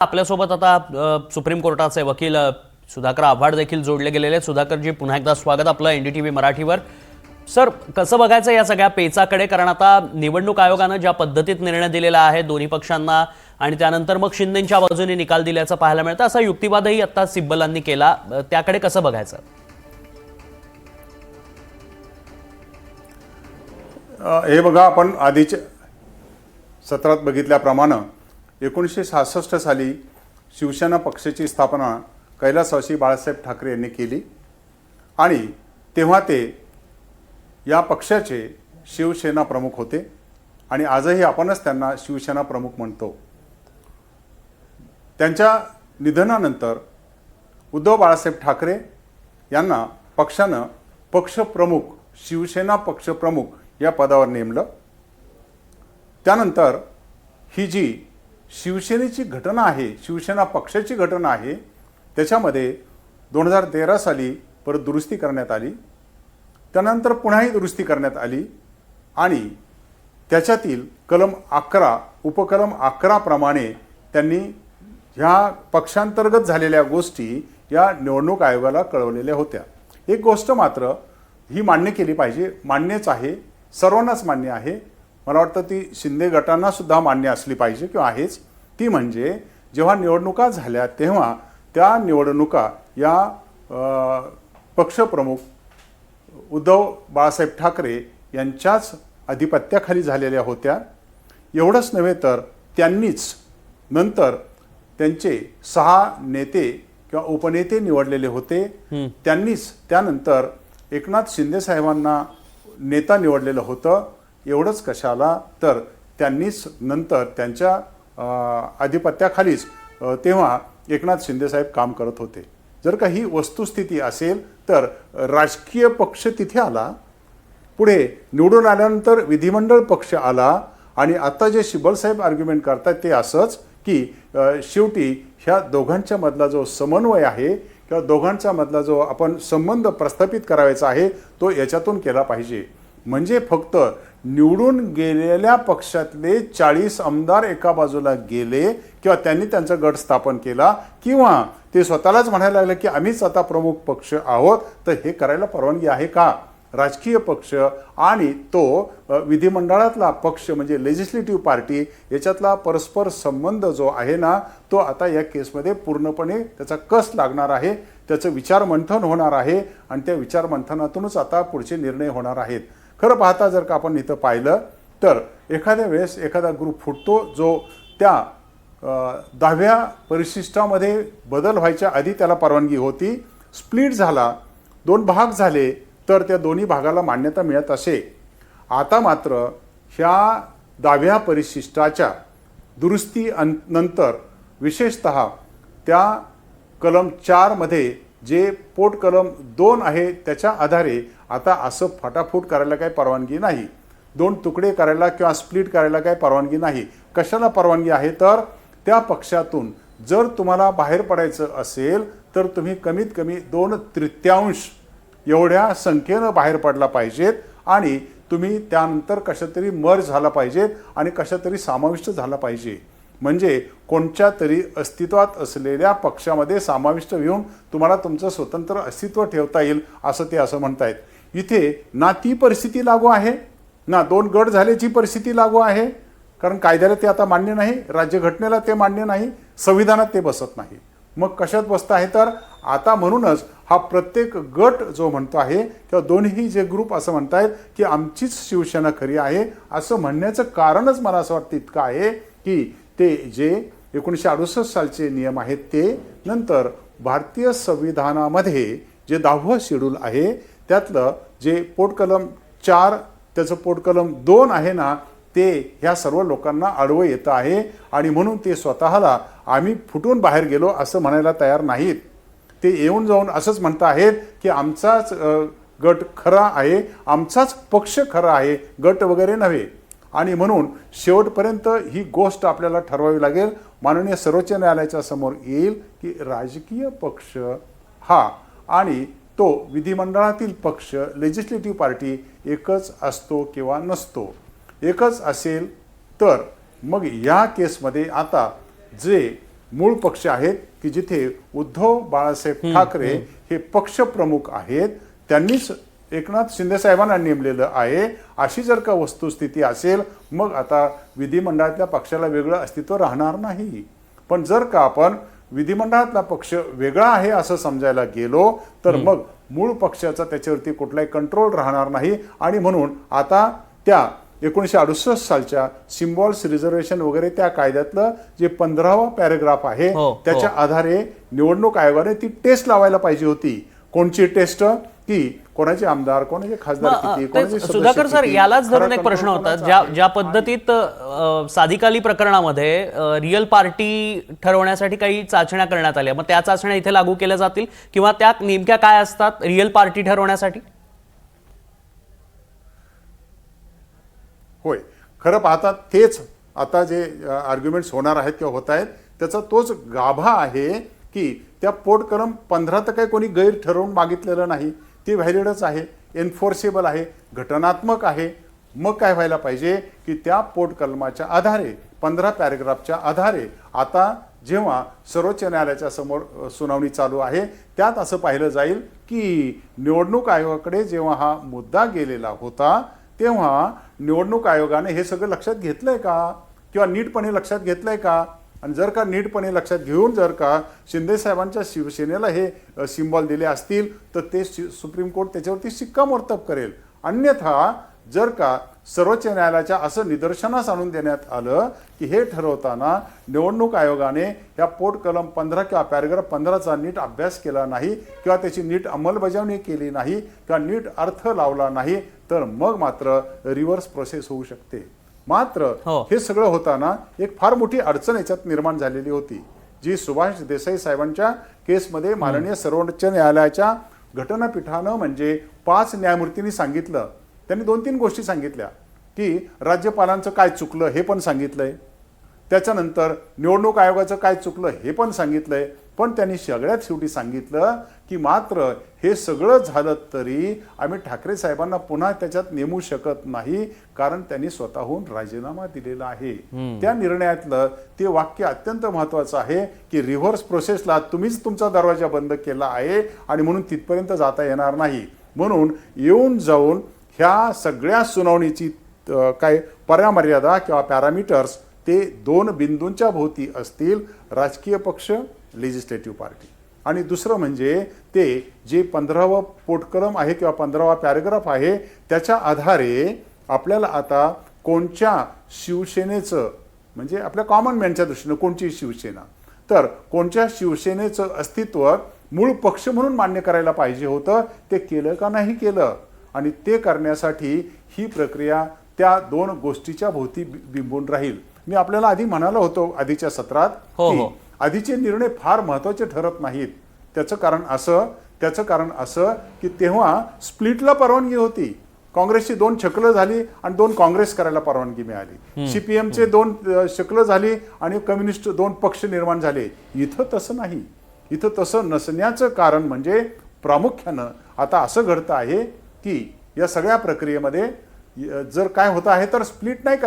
आपल्यासोबत आता सुप्रीम कोर्टाचे वकील सुधाकर आव्हाड देखील जोडले गेलेले आहेत। सुधाकरजी, पुन्हा एकदा स्वागत आपलं एनडीटीव्ही मराठीवर। सर, कसं बघायचं या सगळ्या पेचाकडे? कारण आता निवडणूक आयोगानं ज्या पद्धतीत निर्णय दिलेला आहे दोन्ही पक्षांना आणि त्यानंतर मग शिंदेंच्या बाजूने निकाल दिल्याचं पाहायला मिळतं, असा युक्तिवादही आता सिब्बलांनी केला, त्याकडे कसं बघायचं? हे बघा, आपण आधीच्या सत्रात बघितल्याप्रमाणे 1966 साली शिवसेना पक्षाची स्थापना कैलासवासी बाळासाहेब ठाकरे यांनी केली आणि तेव्हा ते या पक्षाचे शिवसेना प्रमुख होते आणि आजही आपणच त्यांना शिवसेना प्रमुख म्हणतो। त्यांच्या निधनानंतर उद्धव बाळासाहेब ठाकरे यांना पक्षानं पक्षप्रमुख, शिवसेना पक्षप्रमुख या पदावर नेमलं। त्यानंतर ही जी शिवसेनेची घटना आहे, शिवसेना पक्षाची घटना आहे, त्याच्यामध्ये 2013 साली परत दुरुस्ती करण्यात आली, त्यानंतर पुन्हाही दुरुस्ती करण्यात आली आणि त्याच्यातील कलम 11 उपकलम 11 प्रमाणे त्यांनी ह्या पक्षांतर्गत झालेल्या गोष्टी या निवडणूक आयोगाला कळवलेल्या होत्या। एक गोष्ट मात्र ही मान्य केली पाहिजे, मान्यच आहे, सर्वांनाच मान्य आहे, मला वाटतं ती शिंदे गटांना सुद्धा मान्य असली पाहिजे किंवा आहेच, ती म्हणजे जेव्हा निवडणुका झाल्या तेव्हा त्या निवडणुका या पक्षप्रमुख उद्धव बाळासाहेब ठाकरे यांच्याच अधिपत्याखाली झालेल्या होत्या। एवढंच नव्हे तर त्यांनीच नंतर त्यांचे 6 नेते किंवा उपनेते निवडलेले होते। त्यांनीच त्यानंतर एकनाथ शिंदे साहेबांना नेता निवडलेलं होतं। एवढंच कशाला तर त्यांनीच नंतर त्यांच्या अधिपत्याखालीच तेव्हा एकनाथ शिंदे साहेब काम करत होते। जर का ही वस्तुस्थिती असेल तर राजकीय पक्ष तिथे आला, पुढे निवडून आल्यानंतर विधिमंडळ पक्ष आला आणि आता जे शिब्बल साहेब आर्ग्युमेंट करतात ते असंच की शेवटी ह्या दोघांच्या मधला जो समन्वय आहे किंवा दोघांच्या मधला जो आपण संबंध प्रस्थापित करायचा आहे तो याच्यातून केला पाहिजे। म्हणजे फक्त निवडून गेलेल्या पक्षातले 40 आमदार एका बाजूला गेले किंवा त्यांनी त्यांचा गट स्थापन केला किंवा ते स्वतःलाच म्हणायला लागले की आम्हीच आता प्रमुख पक्ष आहोत, तर हे करायला परवानगी आहे का? राजकीय पक्ष आणि तो विधिमंडळातला पक्ष म्हणजे लेजिस्लेटिव्ह पार्टी याच्यातला परस्पर संबंध जो आहे ना, तो आता या केसमध्ये पूर्णपणे त्याचा कस लागणार आहे, त्याचं विचारमंथन होणार आहे आणि त्या विचारमंथनातूनच आता पुढचे निर्णय होणार आहेत। खरं पाहता जर का आपण इथं पाहिलं तर एखाद्या वेळेस एखादा ग्रुप फुटतो जो त्या 10व्या परिशिष्टामध्ये बदल व्हायच्या आधी त्याला परवानगी होती, स्प्लिट झाला, 2 भाग झाले तर त्या दोन्ही भागाला मान्यता मिळत असे। आता मात्र ह्या 10व्या परिशिष्टाच्या दुरुस्ती नंतर विशेषतः त्या कलम 4 मध्ये जे पोट कलम 2 आहे त्याच्या आधारे आता असं फाटाफूट करायला काही परवानगी नाही, 2 तुकडे करायला किंवा स्प्लिट करायला काही परवानगी नाही। कशाला परवानगी आहे तर त्या पक्षातून जर तुम्हाला बाहेर पडायचं असेल तर तुम्ही कमीत कमी 2/3 एवढ्या संख्येनं बाहेर पडला पाहिजेत आणि तुम्ही त्यानंतर कशातरी मर्ज झाला पाहिजे आणि कशातरी समाविष्ट झाला पाहिजे। म्हणजे कोणत्या तरी अस्तित्वात असलेल्या पक्षामध्ये समाविष्ट होऊन तुम्हाला तुमचं स्वतंत्र अस्तित्व ठेवता येईल असं ते असं म्हणतायत। इथे ना ती परिस्थिती लागू आहे ना 2 गट झाल्याची परिस्थिती लागू आहे, कारण कायद्याला ते आता मान्य नाही, राज्यघटनेला ते मान्य नाही, संविधानात ते बसत नाही। मग कशात बसत आहे तर आता म्हणूनच हा प्रत्येक गट जो म्हणतो आहे किंवा दोन्ही जे ग्रुप असं म्हणतायत की आमचीच शिवसेना खरी आहे असं म्हणण्याचं कारणच मला असं वाटतं इतकं आहे की ते जे 1968 सालचे नियम आहेत ते नंतर भारतीय संविधानामध्ये जे 10वं शेड्यूल आहे त्यातलं जे पोट कलम 4 त्याचं पोट कलम 2 आहे ना, ते ह्या सर्व लोकांना आडवं येतं आहे आणि म्हणून ते स्वतःला आम्ही फुटून बाहेर गेलो असं म्हणायला तयार नाहीत। ते येऊन जाऊन असंच म्हणत आहेत की आमचाच गट खरा आहे, आमचाच पक्ष खरा आहे, गट वगैरे नव्हे। आणि म्हणून शेवटपर्यंत ही गोष्ट आपल्याला ठरवावी लागेल, माननीय सर्वोच्च न्यायालयाच्या समोर येईल की राजकीय पक्ष हा आणि तो विधिमंडळातील पक्ष लेजिस्लेटिव्ह पार्टी एकच असतो किंवा नसतो। एकच असेल तर मग या केसमध्ये आता जे मूळ पक्ष आहेत की जिथे उद्धव बाळासाहेब ठाकरे हे पक्षप्रमुख आहेत, त्यांनीच एकनाथ शिंदे साहेबांना नेमलेलं आहे. अशी जर का वस्तुस्थिती असेल मग आता विधिमंडळातल्या पक्षाला वेगळं अस्तित्व राहणार नाही. पण जर का आपण विधिमंडळातला पक्ष वेगळा आहे असं समजायला गेलो तर मग मूळ पक्षाचा त्याच्यावरती कुठलाही कंट्रोल राहणार नाही. आणि म्हणून आता त्या 1968 सालच्या सिम्बॉल्स रिझर्वेशन वगैरे त्या कायद्यातलं जे 15वा पॅरेग्राफ आहे त्याच्या आधारे निवडणूक आयोगाने ती टेस्ट लावायला पाहिजे होती. कोणची टेस्ट? की कोणाचे आमदार, कोणाचे खासदार किती, कोणाचे सदस्य सुधाकर सर, किती, यालाच धरून खरा एक प्रश्न control होता. कोणाचा आहे? ज्या पद्धतीत साधिकाली प्रकरणामध्ये रिअल पार्टी ठरवण्यासाठी काही चाचण्या करण्यात आल्या, मग त्या चाचण्या इथे लागू केल्या जातील किंवा त्या नेमक्या काय असतात रिअल पार्टी ठरवण्यासाठी? होय, खरं पाहता तेच आता जे आर्ग्युमेंट्स होणार आहेत किंवा होत आहेत त्याचा तोच गाभा आहे की त्या पोट कलम 15 तर काही कोणी गैर ठरवून मागितलेलं नाही. ते व्हॅलिडच आहे, एन्फोर्सेबल आहे, घटनात्मक आहे. मग काय व्हायला पाहिजे की त्या पोट कलमाच्या आधारे 15 पॅरेग्राफच्या आधारे आता जेव्हा सर्वोच्च न्यायालयाच्या समोर सुनावणी चालू आहे त्यात असं पाहिलं जाईल की निवडणूक आयोगाकडे जेव्हा हा मुद्दा गेलेला होता तेव्हा निवडणूक आयोगाने हे सगळं लक्षात घेतलंय का किंवा नीटपणे लक्षात घेतलंय का. आणि जर का नीटपणे लक्षात घेऊन जर का शिंदे साहेबांच्या शिवसेनेला हे सिम्बॉल दिले असतील तर ते सुप्रीम कोर्ट त्याच्यावरती शिक्कामोर्तब करेल. अन्यथा जर का सर्वोच्च न्यायालयाच्या असं निदर्शनास आणून देण्यात आलं की हे ठरवताना निवडणूक आयोगाने या पोट कलम 15 किंवा पॅरेग्राफ 15चा नीट अभ्यास केला नाही किंवा त्याची नीट अंमलबजावणी केली नाही किंवा नीट अर्थ लावला नाही तर मग मात्र रिव्हर्स प्रोसेस होऊ शकते. मात्र हे सगळं होताना एक फार मोठी अडचण याच्यात निर्माण झालेली होती जी सुभाष देसाई साहेबांच्या केसमध्ये माननीय सर्वोच्च न्यायालयाच्या घटनापीठानं म्हणजे 5 न्यायमूर्तींनी सांगितलं. त्यांनी 2-3 गोष्टी सांगितल्या की राज्यपालांचं काय चुकलं हे पण सांगितलंय, त्याच्यानंतर निवडणूक आयोगाचं काय चुकलं हे पण सांगितलंय. पण त्यांनी सगळ्यात शेवटी सांगितलं की मात्र हे सगळं झालं तरी आम्ही ठाकरे साहेबांना पुन्हा त्याच्यात नेमू शकत नाही कारण त्यांनी स्वतःहून राजीनामा दिलेला आहे. त्या निर्णयातलं ते वाक्य अत्यंत महत्वाचं आहे की रिव्हर्स प्रोसेसला तुम्हीच तुमचा दरवाजा बंद केला आहे आणि म्हणून तिथपर्यंत जाता येणार नाही. म्हणून येऊन जाऊन ह्या सगळ्या सुनावणीची काय परामर्यादा किंवा पॅरामीटर्स ते 2 बिंदूंच्या भोवती असतील, राजकीय पक्ष, लेजिस्लेटिव्ह पार्टी. आणि दुसरं म्हणजे ते जे 15वा पोटकलम आहे किंवा 15वा पॅरेग्राफ आहे त्याच्या आधारे आपल्याला आता कोणत्या शिवसेनेचं म्हणजे आपल्या कॉमन मॅनच्या दृष्टीनं कोणची शिवसेना तर कोणत्या शिवसेनेचं अस्तित्व मूळ पक्ष म्हणून मान्य करायला पाहिजे होतं, ते केलं का नाही केलं. आणि ते करण्यासाठी ही प्रक्रिया त्या 2 गोष्टीच्या भोवती बिंबून राहील. मी आपल्याला आधी म्हणालो होतो आधीच्या सत्रात की आधीचे निर्णय फार महत्त्वाचे ठरत नाहीत. त्याचं कारण असं की तेव्हा स्प्लिटला परवानगी होती. काँग्रेसची 2 शकलं झाली आणि 2 काँग्रेस करायला परवानगी मिळाली. CPMचे 2 शकलं झाली आणि कम्युनिस्ट 2 पक्ष निर्माण झाले. इथं तसं नाही. इथं तसं नसण्याचं कारण म्हणजे प्रामुख्यानं आता असं घडतं आहे की या सगळ्या प्रक्रियेमध्ये जर काय होतं आहे तर स्प्लिट नाही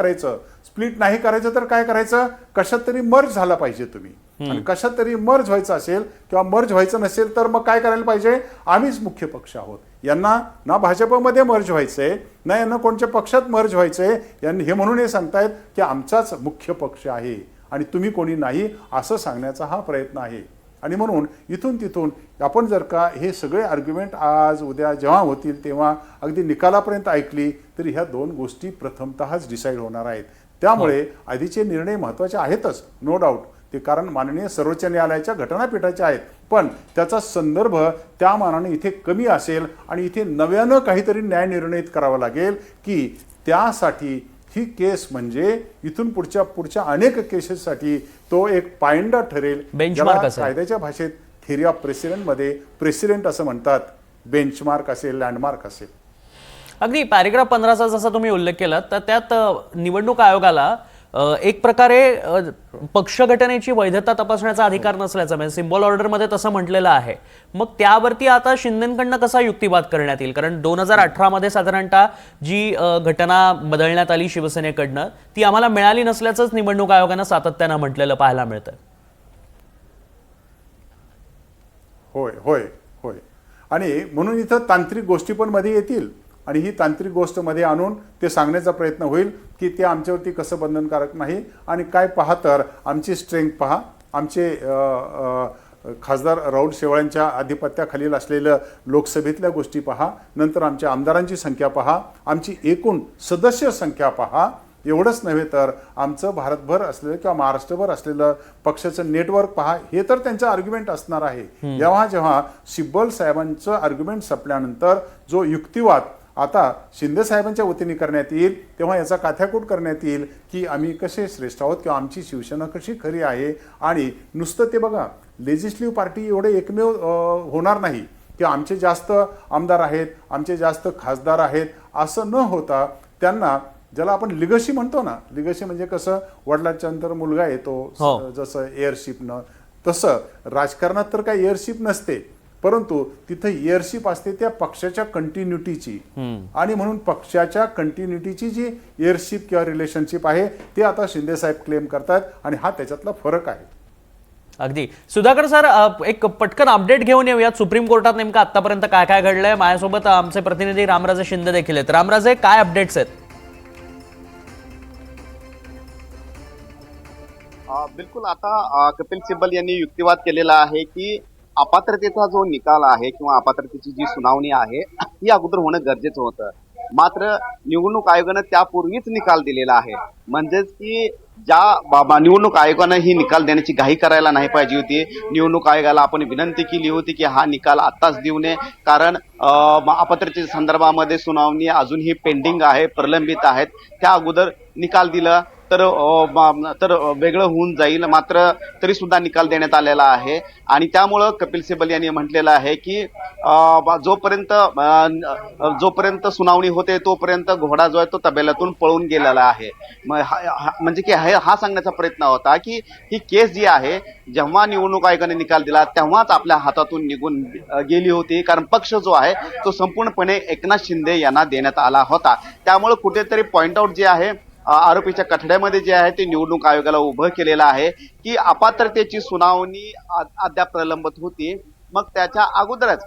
करायचं तर काय करायचं, कशात तरी मर्ज झाला पाहिजे तुम्ही. आणि कशात तरी मर्ज व्हायचं असेल किंवा मर्ज व्हायचं नसेल तर मग काय करायला पाहिजे, आम्हीच मुख्य पक्ष आहोत, यांना ना भाजपमध्ये मर्ज व्हायचंय ना यांना कोणत्या पक्षात मर्ज व्हायचंय, यांनी हे म्हणून हे सांगतायत की आमचाच मुख्य पक्ष आहे आणि तुम्ही कोणी नाही असं सांगण्याचा हा प्रयत्न आहे. आणि म्हणून इथून तिथून आपण जर का हे सगळे आर्ग्युमेंट आज उद्या जेव्हा होतील तेव्हा अगदी निकालापर्यंत ऐकली तरी ह्या 2 गोष्टी प्रथमतःच डिसाईड होणार आहेत. त्यामुळे आधीचे निर्णय महत्त्वाचे आहेतच, नो डाऊट. ते कारण माननीय सर्वोच्च न्यायालयाच्या घटनापीठाचे आहेत, पण त्याचा संदर्भ त्या मानाने इथे कमी असेल आणि इथे नव्यानं काहीतरी न्याय निर्णयित करावा लागेल की त्यासाठी ही केस म्हणजे इथून पुढच्या अनेक केसेससाठी तो एक पायंडा ठरेल. बेंचमार्क असेल. कायद्याच्या भाषेत थेरी ऑफ प्रेसिडेंटमध्ये प्रेसिडेंट असं म्हणतात. बेंचमार्क असेल, लँडमार्क असेल. अगदी पॅरेग्राफ 15चा जसा तुम्ही उल्लेख केला तर त्यात निवडणूक आयोगाला एक प्रकारे पक्षघटनेची वैधता तपासण्याचा अधिकार नसल्याचं म्हणजे सिम्बॉल ऑर्डरमध्ये तसं म्हटलेलं आहे. मग त्यावरती आता शिंदेकडनं कसा युक्तिवाद करण्यात येईल, कारण 2018 मध्ये साधारणतः जी घटना बदलण्यात आली शिवसेनेकडनं ती आम्हाला मिळाली नसल्याचंच निवडणूक आयोगानं सातत्यानं म्हटलेलं पाहायला मिळतं. होय होय होय. आणि म्हणून इथं तांत्रिक गोष्टी पण मध्ये येतील आणि ही तांत्रिक गोष्ट मध्ये आणून ते सांगण्याचा प्रयत्न होईल की ते आमच्यावरती कसं बंधनकारक नाही आणि काय पहा तर आमची स्ट्रेंथ पहा, आमचे खासदार राहुल शेवाळ्यांच्या आधिपत्याखालील असलेलं लोकसभेतल्या गोष्टी पहा, नंतर आमच्या आमदारांची संख्या पहा, आमची एकूण सदस्य संख्या पहा. एवढंच नव्हे तर आमचं भारतभर असलेलं किंवा महाराष्ट्रभर असलेलं पक्षाचं नेटवर्क पहा. हे तर त्यांचं आर्ग्युमेंट असणार आहे. जेव्हा सिब्बल साहेबांचं आर्ग्युमेंट संपल्यानंतर जो युक्तिवाद आता शिंदे साहेबांच्या वतीने करण्यात येईल तेव्हा याचा काथ्याकूट करण्यात येईल की आम्ही कसे श्रेष्ठ आहोत किंवा आमची शिवसेना कशी खरी आहे. आणि नुसतं ते बघा, लेजिस्लेटिव्ह पार्टी एवढे एकमेव होणार नाही की आमचे जास्त आमदार आहेत, आमचे जास्त खासदार आहेत, असं न होता त्यांना ज्याला आपण लिगसी म्हणतो ना, लिगसी म्हणजे कसं वडिलांच्या नंतर मुलगा येतो, जसं एअरशिपनं, तसं राजकारणात तर काही एअरशिप नसते, परंतु तिथं एअरशिप असते त्या पक्षाच्या कंटिन्युटीची. आणि म्हणून पक्षाच्या कंटिन्युटीची जी एअरशिप किंवा रिलेशनशिप आहे ते आता शिंदे साहेब क्लेम करतात आणि हा त्याच्यातला फरक आहे. अगदी. सुधाकर सर, एक पटकन अपडेट घेऊन येऊयात. सुप्रीम कोर्टात नेमकं आतापर्यंत काय काय घडलंय. माझ्यासोबत आमचे प्रतिनिधी रामराजे शिंदे देखील आहेत. रामराजे, काय अपडेट्स आहेत? बिलकुल. आता कपिल सिब्बल यांनी युक्तिवाद केलेला आहे की अपात्रतेचा जो निकाल आहे किंवा अपात्रतेची जी सुनावणी आहे ती अगोदर होणं गरजेचं होतं. मात्र निवडणूक आयोगानं त्यापूर्वीच निकाल दिलेला आहे. म्हणजेच की ज्या निवडणूक आयोगानं ही निकाल देण्याची घाई करायला नाही पाहिजे होती. निवडणूक आयोगाला आपण विनंती केली होती की हा निकाल आत्ताच देऊ नये, कारण अपात्रतेच्या संदर्भामध्ये सुनावणी अजूनही पेंडिंग आहे, प्रलंबित आहेत. त्या अगोदर निकाल दिला तर वेगळं होऊन जाईल. मात्र तरी सुद्धा निकाल देण्यात आलेला आहे आणि त्यामुळं कपिल सिब्बल यांनी म्हटलेलं आहे की जोपर्यंत सुनावणी होते तोपर्यंत घोडा जो आहे तो तबेल्यातून पळून गेलेला आहे. म्हणजे की हा सांगण्याचा प्रयत्न होता की ही केस जी आहे जेव्हा निवडणूक आयोगाने निकाल दिला तेव्हाच आपल्या हातातून निघून गेली होती, कारण पक्ष जो आहे तो संपूर्णपणे एकनाथ शिंदे यांना देण्यात आला होता. त्यामुळे कुठेतरी पॉइंट आउट जे आहे आरोपीच्या कठड्यामध्ये जे आहे ते निवडणूक आयोगाला उभं केलेलं आहे की अपात्रतेची सुनावणी अद्याप प्रलंबित होती, मग त्याच्या अगोदरच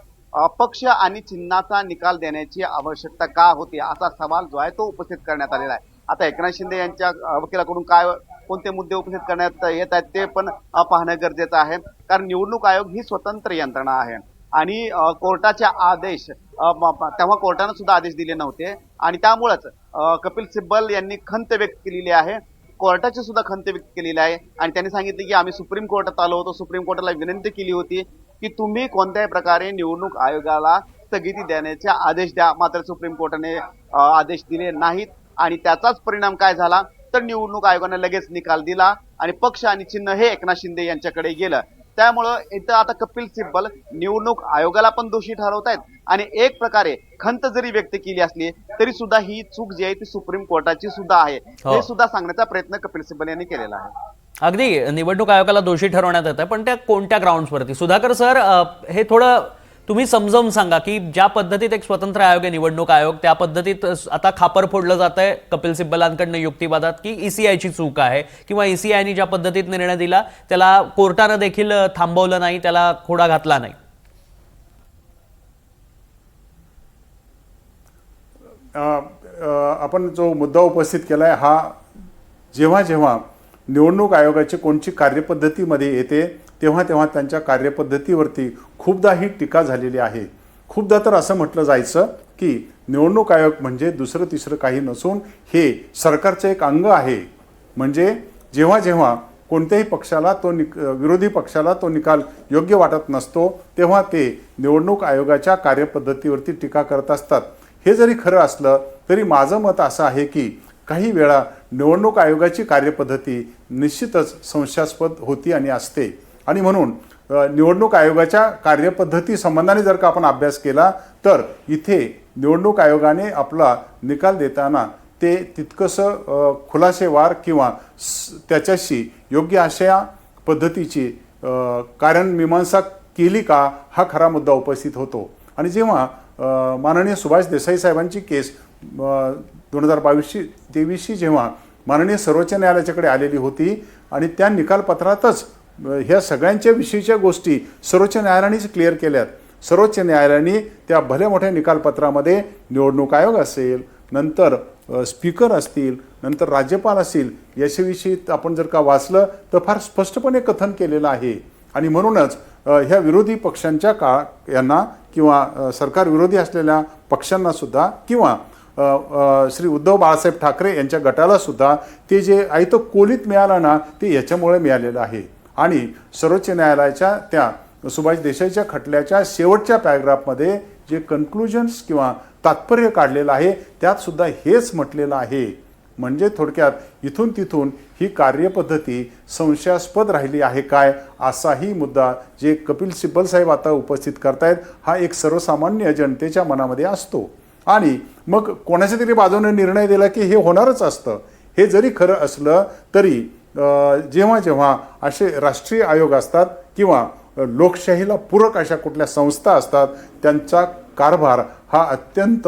पक्ष आणि चिन्हाचा निकाल देण्याची आवश्यकता का होती असा सवाल जो आहे तो उपस्थित करण्यात आलेला आहे. आता एकनाथ शिंदे यांच्या वकिलाकडून कोणते मुद्दे उपस्थित करण्यात येत आहेत ते पण पाहणं गरजेचं आहे, कारण निवडणूक आयोग ही स्वतंत्र यंत्रणा आहे आणि कोर्टाचे आदेश तेव्हा कोर्टानं सुद्धा आदेश दिले नव्हते आणि त्यामुळेच कपिल सिब्बल यांनी खंत व्यक्त केलेली आहे, कोर्टाची सुद्धा खंत व्यक्त केलेली आहे आणि त्यांनी सांगितले की आम्ही सुप्रीम कोर्टात आलो होतो, सुप्रीम कोर्टाला विनंती केली होती की तुम्ही कोणत्याही प्रकारे निवडणूक आयोगाला स्थगिती देण्याचे आदेश द्या. मात्र सुप्रीम कोर्टाने आदेश दिले नाहीत आणि त्याचाच परिणाम काय झाला तर निवडणूक आयोगाने लगेच निकाल दिला आणि पक्ष आणि चिन्ह हे एकनाथ शिंदे यांच्याकडे गेलं. त्यामुळं इथं आता कपिल सिब्बल निवडणूक आयोगाला पण दोषी ठरवत आहेत आणि एक प्रकारे खंत जरी व्यक्त केली असली तरी सुद्धा ही चूक जी आहे ती सुप्रीम कोर्टाची सुद्धा आहे हे सुद्धा सांगण्याचा प्रयत्न कपिल सिब्बल यांनी केलेला आहे. अगदी. निवडणूक आयोगाला दोषी ठरवण्यात येतं, पण त्या कोणत्या ग्राउंड्सवरती? सुधाकर सर, हे थोडं तुम्ही समजावून सांगा की ज्या पद्धतीत एक स्वतंत्र आयोग आहे निवडणूक आयोग, त्या पद्धतीत आता खापर फोडलं जात आहे कपिल सिब्बलांकडनं युक्तिवादात की ईसीआयची चूक आहे किंवा ईसीआयने ज्या पद्धतीत निर्णय दिला त्याला कोर्टानं देखील थांबवलं नाही, त्याला खोडा घातला नाही. आपण जो मुद्दा उपस्थित केलाय हा जेव्हा जेव्हा निवडणूक आयोगाची कोणची कार्यपद्धतीमध्ये येते तेव्हा तेव्हा त्यांच्या कार्यपद्धतीवरती खूपदा ही टीका झालेली आहे. खूपदा तर असं म्हटलं जायचं की निवडणूक आयोग म्हणजे दुसरं तिसरं काही नसून हे सरकारचं एक अंग आहे. म्हणजे जेव्हा जेव्हा कोणत्याही पक्षाला विरोधी पक्षाला तो निकाल योग्य वाटत नसतो तेव्हा ते निवडणूक आयोगाच्या कार्यपद्धतीवरती टीका करत असतात. हे जरी खरं असलं तरी माझं मत असं आहे की काही वेळा निवडणूक आयोगाची कार्यपद्धती निश्चितच संशयास्पद होती आणि असते आणि म्हणून निवडणूक आयोगाच्या कार्यपद्धती संबंधाने जर का आपण अभ्यास केला तर इथे निवडणूक आयोगाने आपला निकाल देताना ते तितकंसं खुलासेवार किंवा त्याच्याशी योग्य अशा पद्धतीची कारण मीमांसा केली का हा खरा मुद्दा उपस्थित होतो. आणि जेव्हा माननीय सुभाष देसाई साहेबांची केस 2022-23 जेव्हा माननीय सर्वोच्च न्यायालयाच्याकडे आलेली होती आणि त्या निकालपत्रातच ह्या सगळ्यांच्या विषयीच्या गोष्टी सर्वोच्च न्यायालयानेच क्लिअर केल्यात. सर्वोच्च न्यायालयाने त्या भल्या मोठ्या निकालपत्रामध्ये निवडणूक आयोग असेल, नंतर स्पीकर असतील, नंतर राज्यपाल असतील, याच्याविषयी आपण जर का वाचलं तर फार स्पष्टपणे कथन केलेलं आहे. आणि म्हणूनच ह्या विरोधी पक्षांच्या यांना किंवा सरकार विरोधी असलेल्या पक्षांना सुद्धा किंवा श्री उद्धव बाळासाहेब ठाकरे यांच्या गटाला सुद्धा ते जे आयतं कोलीत मिळालं ना, ते याच्यामुळे मिळालेलं आहे. आणि सर्वोच्च न्यायालयाच्या त्या सुभाष देसाईच्या खटल्याच्या शेवटच्या पॅराग्राफमध्ये जे कन्क्लुजन्स किंवा तात्पर्य काढलेलं आहे त्यात सुद्धा हेच म्हटलेलं आहे. म्हणजे थोडक्यात इथून तिथून ही कार्यपद्धती संशयास्पद राहिली आहे काय, असाही मुद्दा जे कपिल सिब्बल साहेब आता उपस्थित करतायत हा एक सर्वसामान्य जनतेच्या मनामध्ये असतो. आणि मग कोणाच्या तरी बाजूने निर्णय दिला की हे होणारच असतं. हे जरी खरं असलं तरी जेव्हा जेव्हा असे राष्ट्रीय आयोग असतात किंवा लोकशाहीला पूरक अशा कुठल्या संस्था असतात, त्यांचा कारभार हा अत्यंत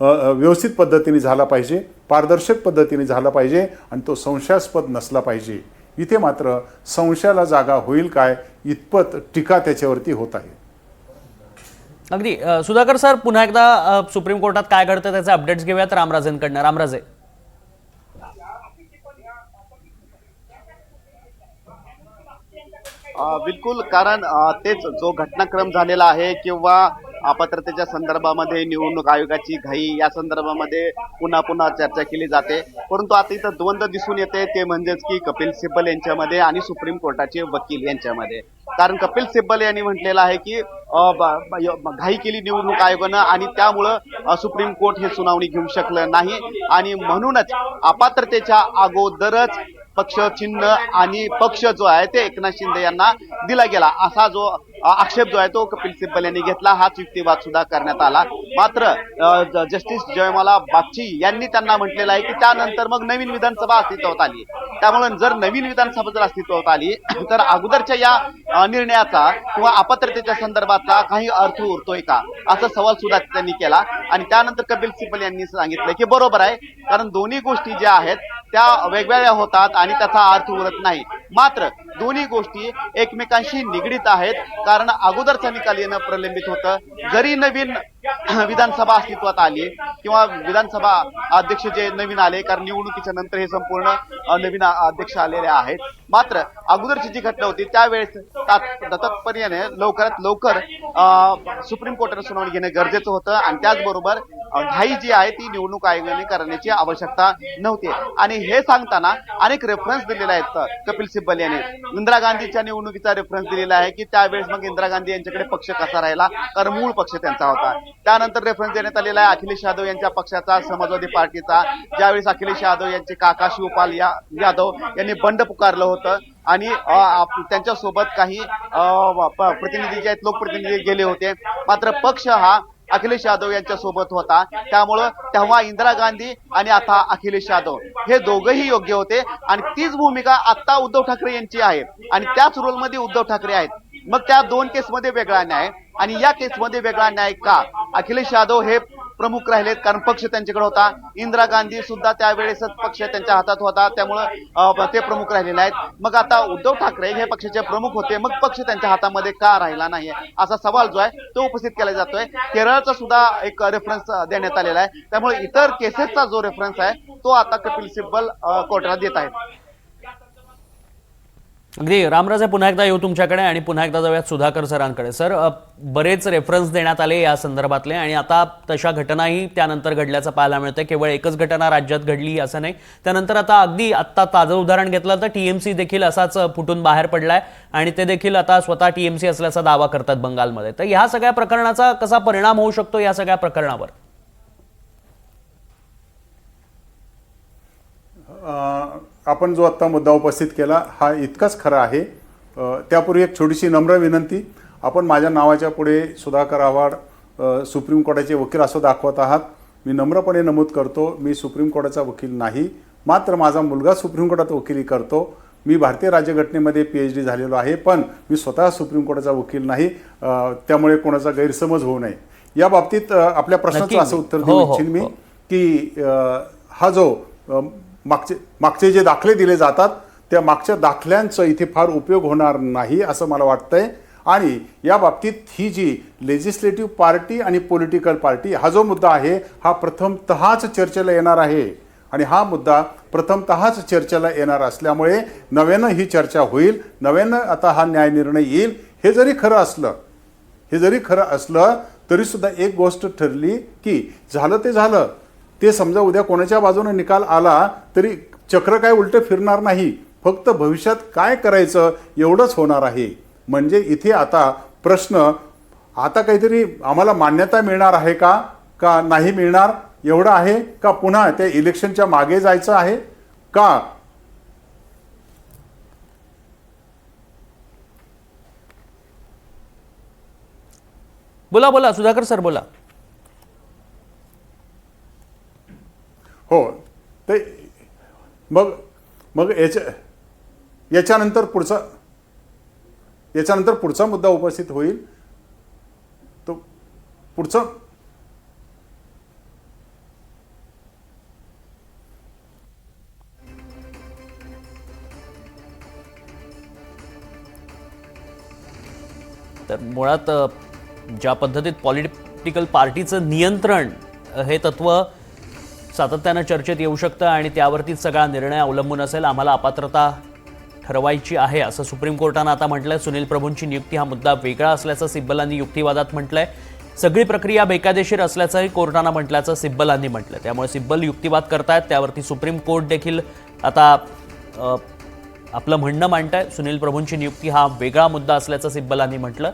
व्यवस्थित पद्धतीने झाला पाहिजे, पारदर्शक पद्धतीने झाला पाहिजे आणि तो संशयास्पद नसला पाहिजे. इथे मात्र संशयाला जागा होईल काय इतपत टीका त्याच्यावरती होत आहे. अगदी सुधाकर सर, पुन्हा एकदा सुप्रीम कोर्टात काय घडतं त्याचे अपडेट्स घेऊयात रामराजेंकडनं. रामराजे. बिलकुल, कारण तेच जो घटनाक्रम झालेला आहे किंवा अपात्रतेच्या संदर्भामध्ये निवडणूक आयोगाची घाई या संदर्भामध्ये पुन्हा पुन्हा चर्चा केली जाते. परंतु आता इथं द्वंद्व दिसून येते, ते म्हणजेच की कपिल सिब्बल यांच्यामध्ये आणि सुप्रीम कोर्टाचे वकील यांच्यामध्ये. कारण कपिल सिब्बल यांनी म्हटलेलं आहे की घाई केली निवडणूक आयोगानं आणि त्यामुळं सुप्रीम कोर्ट हे सुनावणी घेऊ शकलं नाही आणि म्हणूनच अपात्रतेच्या अगोदरच पक्ष चिन्ह आणि पक्ष जो आहे ते एकनाथ शिंदे यांना दिला गेला, असा जो आक्षेप जो आहे तो कपिल सिब्बल यांनी घेतला. हाच युक्तिवाद सुद्धा करण्यात आला. मात्र जस्टिस जयमाला बागची यांनी त्यांना म्हटलेलं आहे की त्यानंतर मग नवीन विधानसभा अस्तित्वात आली. त्यामुळे जर नवीन विधानसभा जर अस्तित्वात आली तर अगोदरच्या या निर्णयाचा किंवा अपात्रतेच्या संदर्भातला काही अर्थ उरतोय का, असा सवाल सुद्धा त्यांनी केला. आणि त्यानंतर कपिल सिब्बल यांनी सांगितलं की बरोबर आहे, कारण दोन्ही गोष्टी ज्या आहेत त्या वेगवेगळ्या होतात आणि त्याचा अर्थ उरत नाही. मात्र दोन्ही गोष्टी एकमेकांशी निगडीत आहेत, कारण अगोदरचा निकाल येणं प्रलंबित होतं. जरी नवीन विधानसभा अस्तित्वात आली किंवा विधानसभा अध्यक्ष जे नवीन आले, कारण निवडणुकीच्या नंतर हे संपूर्ण नवीन अध्यक्ष आलेले आहेत, मात्र अगोदरची जी घटना होती त्यावेळेस तत्परतेने लवकरात लवकर सुप्रीम कोर्टाने सुनावणी घेणं गरजेचं होतं. आणि त्याचबरोबर घाई जी आहे ती निवडणूक आयोगाने करण्याची आवश्यकता नव्हती. आणि हे सांगताना अनेक रेफरन्स दिलेले आहेत कपिल सिब्बल यांनी. इंदिरा गांधीच्या निवडणुकीचा रेफरन्स दिलेला आहे की त्यावेळेस मग इंदिरा गांधी यांच्याकडे पक्ष कसा राहिला, कारण मूळ पक्ष त्यांचा होता. त्यानंतर रेफरन्स देण्यात आलेला आहे अखिलेश यादव यांच्या पक्षाचा, समाजवादी पार्टीचा, ज्यावेळेस अखिलेश यादव यांचे काका शिवपाल यादव यांनी बंड पुकारलं होतं आणि त्यांच्यासोबत काही प्रतिनिधी जे आहेत लोकप्रतिनिधी गेले होते. मात्र पक्ष हा अखिलेश यादव यांच्या सोबत होता. त्यामुळं तेव्हा इंदिरा गांधी आणि आता अखिलेश यादव हे दोघंही योग्य होते आणि तीच भूमिका आता उद्धव ठाकरे यांची आहे आणि त्याच रोलमध्ये उद्धव ठाकरे आहेत. मग त्या दोन केसमध्ये वेगळा न्याय आणि या केसमध्ये वेगळा न्याय का? अखिलेश यादव हे प्रमुख राहिलेत कारण पक्ष त्यांच्याकडे होता. इंदिरा गांधी सुद्धा त्यावेळेसच पक्ष त्यांच्या हातात होता, त्यामुळं ते प्रमुख राहिलेले आहेत. मग आता उद्धव ठाकरे हे पक्षाचे प्रमुख होते, मग पक्ष त्यांच्या हातामध्ये का राहिला नाही, असा सवाल जो आहे तो उपस्थित केला जातोय. केरळचा सुद्धा एक रेफरन्स देण्यात आलेला आहे. त्यामुळे इतर केसेसचा जो रेफरन्स आहे तो आता कपिल सिब्बल कोर्टाला देत आहेत. अगदी रामराजे, पुन्हा एकदा येऊ तुमच्याकडे आणि पुन्हा एकदा जाऊयात सुधाकर सरांकडे. सर, बरेच रेफरन्स देण्यात आले या संदर्भातले आणि आता तशा घटनाही त्यानंतर घडल्याचं पाहायला मिळतंय. केवळ एकच घटना राज्यात घडली असं नाही. त्यानंतर आता अगदी आत्ता ताजं उदाहरण घेतलं तर टीएमसी देखील असाच फुटून बाहेर पडलाय आणि ते देखील आता स्वतः टीएमसी असल्याचा दावा करतात बंगालमध्ये. तर ह्या सगळ्या प्रकरणाचा कसा परिणाम होऊ शकतो या सगळ्या प्रकरणावर? आपण जो आत्ता मुद्दा उपस्थित केला हा इतकाच खरा आहे. त्यापूर्वी एक छोटीशी नम्र विनंती, आपण माझ्या नावाच्या पुढे सुधाकर आव्हाड सुप्रीम कोर्टाचे वकील असं दाखवत आहात. मी नम्रपणे नमूद करतो, मी सुप्रीम कोर्टाचा वकील नाही. मात्र माझा मुलगा सुप्रीम कोर्टात वकिली करतो. मी भारतीय राज्यघटनेमध्ये PhD झालेलो आहे, पण मी स्वतः सुप्रीम कोर्टाचा वकील नाही. त्यामुळे कोणाचा गैरसमज होऊ नये. या बाबतीत आपल्या प्रश्नाचं असं उत्तर देऊ इच्छिन मी की हा जो मागचे जे दाखले दिले जातात त्या मागच्या दाखल्यांचा इथे फार उपयोग होणार नाही असं मला वाटतंय. आणि या बाबतीत ही जी लेजिस्लेटिव्ह पार्टी आणि पॉलिटिकल पार्टी हा जो मुद्दा आहे हा प्रथमतःच चर्चेला येणार आहे. आणि हा मुद्दा प्रथमतःच चर्चेला येणार असल्यामुळे नव्यानं ही चर्चा होईल, नव्यानं आता हा न्याय निर्णय येईल. हे जरी खरं असलं तरी सुद्धा एक गोष्ट ठरली की झालं ते समजा उद्या कोणाच्या बाजूने निकाल आला तरी चक्र काय उलटं फिरणार नाही, फक्त भविष्यात काय करायचं एवढंच होणार आहे. म्हणजे इथे आता प्रश्न आता काहीतरी आम्हाला मान्यता मिळणार आहे का नाही मिळणार एवढं आहे, का पुन्हा त्या इलेक्शनच्या मागे जायचं आहे का. बोला सुधाकर सर बोला. हो, ते मग याच्यानंतर पुढचा मुद्दा उपस्थित होईल. तो पुढचा तर मुळात ज्या पद्धतीत पॉलिटिकल पार्टीचं नियंत्रण हे तत्व सातत्यानं चर्चेत येऊ शकतं आणि त्यावरतीच सगळा निर्णय अवलंबून असेल. आम्हाला अपात्रता ठरवायची आहे असं सुप्रीम कोर्टानं आता म्हटलंय. सुनील प्रभूंची नियुक्ती हा मुद्दा वेगळा असल्याचं सिब्बलांनी युक्तिवादात म्हटलंय. सगळी प्रक्रिया बेकायदेशीर असल्याचंही कोर्टानं म्हटल्याचं सिब्बलांनी म्हटलंय. त्यामुळे सिब्बल युक्तिवाद करतायत, त्यावरती सुप्रीम कोर्ट देखील आता आपलं म्हणणं मांडतंय. सुनील प्रभूंची नियुक्ती हा वेगळा मुद्दा असल्याचं सिब्बलांनी म्हटलं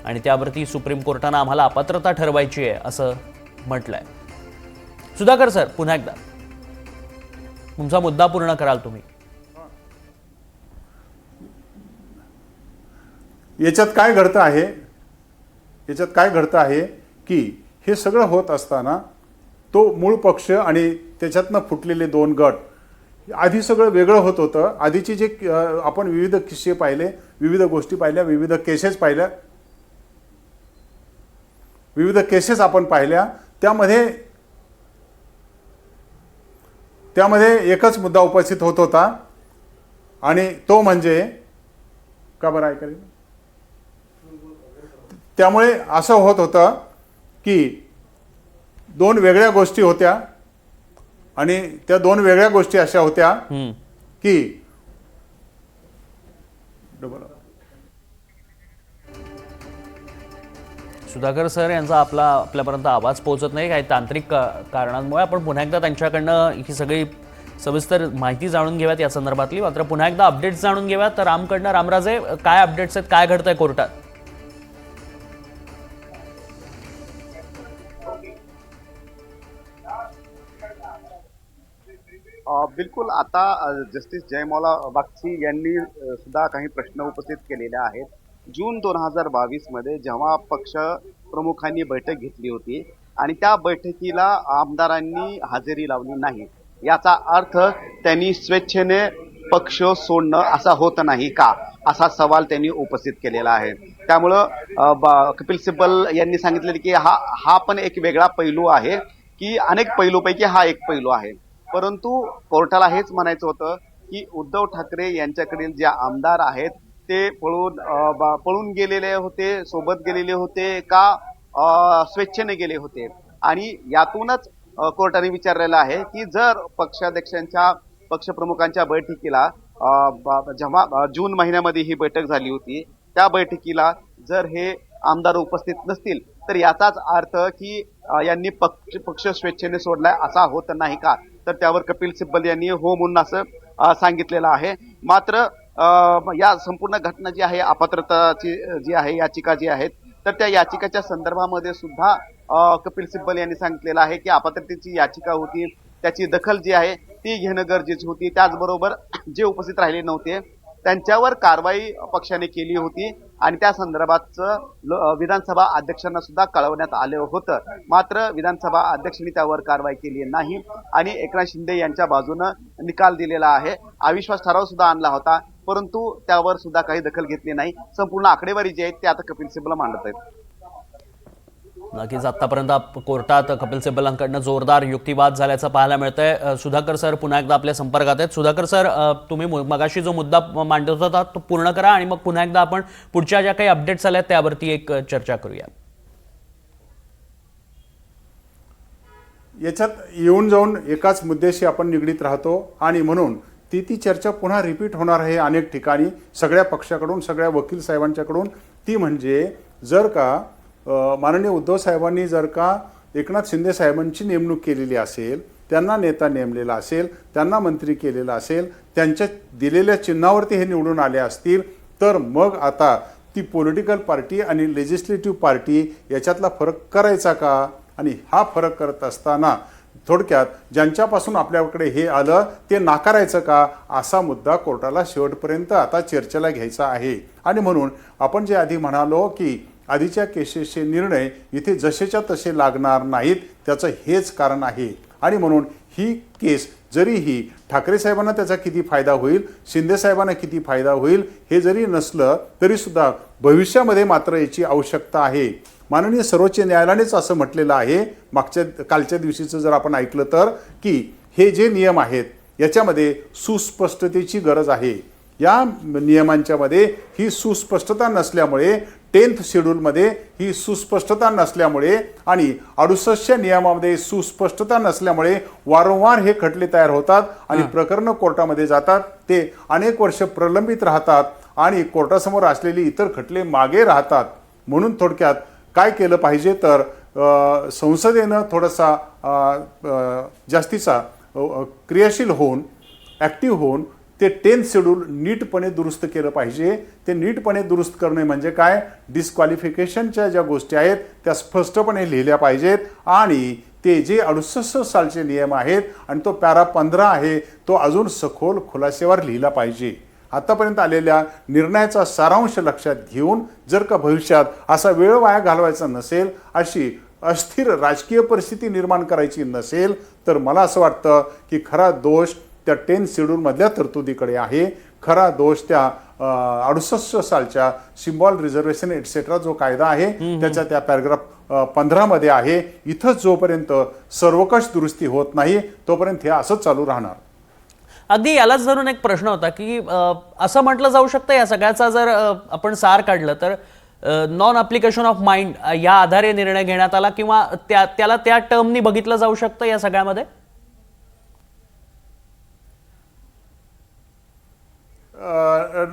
आणि त्यावरती सुप्रीम कोर्टानं आम्हाला अपात्रता ठरवायची आहे असं म्हटलंय. सुधाकर सर पुन्हा एकदा तुमचा मुद्दा पूर्ण कराल तुम्ही. याच्यात काय घडतं आहे की हे सगळं होत असताना तो मूळ पक्ष आणि त्याच्यातनं फुटलेले दोन गट, आधी सगळं वेगळं होत होतं. आधीची जे आपण विविध किस्से पाहिले, विविध गोष्टी पाहिल्या, विविध केसेस आपण पाहिल्या, त्यामध्ये एकच मुद्दा उपस्थित होत होता आणि तो म्हणजे का बरं ऐकायला. त्यामुळे असं होत होतं की दोन वेगळ्या गोष्टी होत्या आणि त्या दोन वेगळ्या गोष्टी अशा होत्या की सुधाकर सर यांचा आपल्यापर्यंत आवाज पोहोचत नाही काही तांत्रिक कारणांमुळे. आपण पुन्हा एकदा त्यांच्याकडनं ही सगळी सविस्तर माहिती जाणून घेऊयात या संदर्भातली. मात्र पुन्हा एकदा अपडेट्स जाणून घेऊयात. तर रामकडनं रामराजे, काय अपडेट्स आहेत, काय घडतंय कोर्टात? बिलकुल. आता जस्टिस जयमौला बागची यांनी सुद्धा काही प्रश्न उपस्थित केलेले आहेत. जून 2022 मध्ये जेव्हा पक्ष प्रमुखांनी बैठक घेतली होती आणि त्या बैठकीला आमदारांनी हजेरी लावली नाही, याचा अर्थ त्यांनी स्वेच्छेने पक्ष सोडणं असा होत नाही का, असा सवाल त्यांनी उपस्थित केलेला आहे. त्यामुळं कपिल सिब्बल यांनी सांगितलेले की हा पण एक वेगळा पैलू आहे, की अनेक पैलूपैकी हा एक पैलू आहे. परंतु कोर्टाला हेच म्हणायचं होतं की उद्धव ठाकरे यांच्याकडील जे आमदार आहेत ते पळून गेलेले होते, सोबत गेलेले होते का स्वेच्छेने गेले होते. आणि यातूनच कोर्टाने विचारलेलं आहे की जर पक्षप्रमुखांच्या बैठकीला जेव्हा जून महिन्यामध्ये ही बैठक झाली होती, त्या बैठकीला जर हे आमदार उपस्थित नसतील तर याचाच अर्थ की यांनी पक्ष स्वेच्छेने सोडलाय असा होत नाही का. तर त्यावर कपिल सिब्बल यांनी हो म्हणून असं सांगितलेलं आहे. मात्र या संपूर्ण घटना जी आहे, अपात्रताची जी आहे याचिका जी आहेत, तर त्या याचिकाच्या संदर्भामध्ये सुद्धा कपिल सिब्बल यांनी सांगितलेलं आहे की अपात्रतेची याचिका होती, त्याची दखल जी आहे ती घेणं गरजेची होती. त्याचबरोबर जे उपस्थित राहिले नव्हते त्यांच्यावर कारवाई पक्षाने केली होती आणि त्या संदर्भातचं विधानसभा अध्यक्षांना सुद्धा कळवण्यात आलं होतं. मात्र विधानसभा अध्यक्षांनी त्यावर कारवाई केली नाही आणि एकनाथ शिंदे यांच्या बाजूनं निकाल दिलेला आहे. अविश्वास ठराव सुद्धा आणला होता, परंतु त्यावर सुद्धा काही दखल घेतली नाही. संपूर्ण आकडेवारी जी आहे ते आता कपिल सिब्बल मांडत आहेत. नक्कीच आतापर्यंत कोर्टात कपिल सिब्बलांकडनं जोरदार युक्तिवाद झाल्याचं पाहायला मिळतंय. सुधाकर सर पुन्हा एकदा आपल्या संपर्कात आहेत. सुधाकर सर, तुम्ही मगाशी जो मुद्दा मांडत होता तो पूर्ण करा आणि मग पुन्हा एकदा आपण पुढच्या ज्या काही अपडेट्स आल्या त्यावरती एक चर्चा करूया. याच्यात येऊन जाऊन एकाच मुद्द्याशी आपण निगडीत राहतो आणि म्हणून ती चर्चा पुन्हा रिपीट होणार आहे अनेक ठिकाणी सगळ्या पक्षाकडून, सगळ्या वकील साहेबांच्याकडून. ती म्हणजे जर का माननीय उद्धव साहेबांनी जर का एकनाथ शिंदे साहेबांची नेमणूक केलेली असेल, त्यांना नेता नेमलेला असेल, त्यांना मंत्री केलेला असेल, त्यांच्या दिलेल्या चिन्हावरती हे निवडून आले असतील, तर मग आता ती पॉलिटिकल पार्टी आणि लेजिस्लेटिव्ह पार्टी याच्यातला फरक करायचा का? आणि हा फरक करत असताना थोडक्यात ज्यांच्यापासून आपल्याकडे हे आलं ते नाकारायचं का, असा मुद्दा कोर्टाला शेवटपर्यंत आता चर्चेला घ्यायचा आहे. आणि म्हणून आपण जे आधी म्हणालो की आधीच्या केसेसचे निर्णय इथे जसेच्या तसे लागणार नाहीत, त्याचं हेच कारण आहे. आणि म्हणून ही केस जरीही ठाकरे साहेबांना त्याचा किती फायदा होईल, शिंदे साहेबांना किती फायदा होईल हे जरी नसलं तरीसुद्धा भविष्यामध्ये मात्र याची आवश्यकता आहे. माननीय सर्वोच्च न्यायालयानेच असं म्हटलेलं आहे कालच्या दिवशीचं जर आपण ऐकलं तर, की हे जे नियम आहेत याच्यामध्ये सुस्पष्टतेची गरज आहे. या नियमांच्या मध्ये ही सुस्पष्टता नसल्यामुळे, 10th शेड्यूलमध्ये ही सुस्पष्टता नसल्यामुळे आणि 68 नियमामध्ये सुस्पष्टता नसल्यामुळे वारंवार हे खटले तयार होतात आणि प्रकरणं कोर्टामध्ये जातात. ते अनेक वर्ष प्रलंबित राहतात आणि कोर्टासमोर असलेली इतर खटले मागे राहतात. म्हणून थोडक्यात काय केलं पाहिजे तर संसदेनं थोडासा जास्तीचा क्रियाशील होऊन, ॲक्टिव्ह होऊन ते 10th शेड्यूल नीटपणे दुरुस्त केलं पाहिजे. ते नीटपणे दुरुस्त करणे म्हणजे काय, डिस्क्वालिफिकेशनच्या ज्या गोष्टी आहेत त्या स्पष्टपणे लिहिल्या पाहिजेत आणि ते जे 68 सालचे नियम आहेत आणि तो पॅरा 15 आहे तो अजून सखोल खुलासेवर लिहिला पाहिजे. आतापर्यंत आलेल्या निर्णयाचा सारांश लक्षात घेऊन जर का भविष्यात असा वेळ वाया घालवायचा नसेल, अशी अस्थिर राजकीय परिस्थिती निर्माण करायची नसेल, तर मला असं वाटतं की खरा दोष त्या 10th शेड्यूलमधल्या तरतुदीकडे आहे. खरा दोष त्या 68 सालच्या सिम्बॉल रिझर्वेशन एटसेट्रा जो कायदा आहे त्याच्या त्या पॅराग्राफ 15 मध्ये आहे. इथं जोपर्यंत सर्वकष दुरुस्ती होत नाही तोपर्यंत हे असंच चालू राहणार. अगदी यालाच धरून एक प्रश्न होता की असं म्हटलं जाऊ शकतं या सगळ्याचा जर आपण सार काढलं तर नॉन अप्लिकेशन ऑफ माइंड या आधारे निर्णय घेण्यात आला किंवा त्याला त्या टर्मनी बघितलं जाऊ शकतं या सगळ्यामध्ये.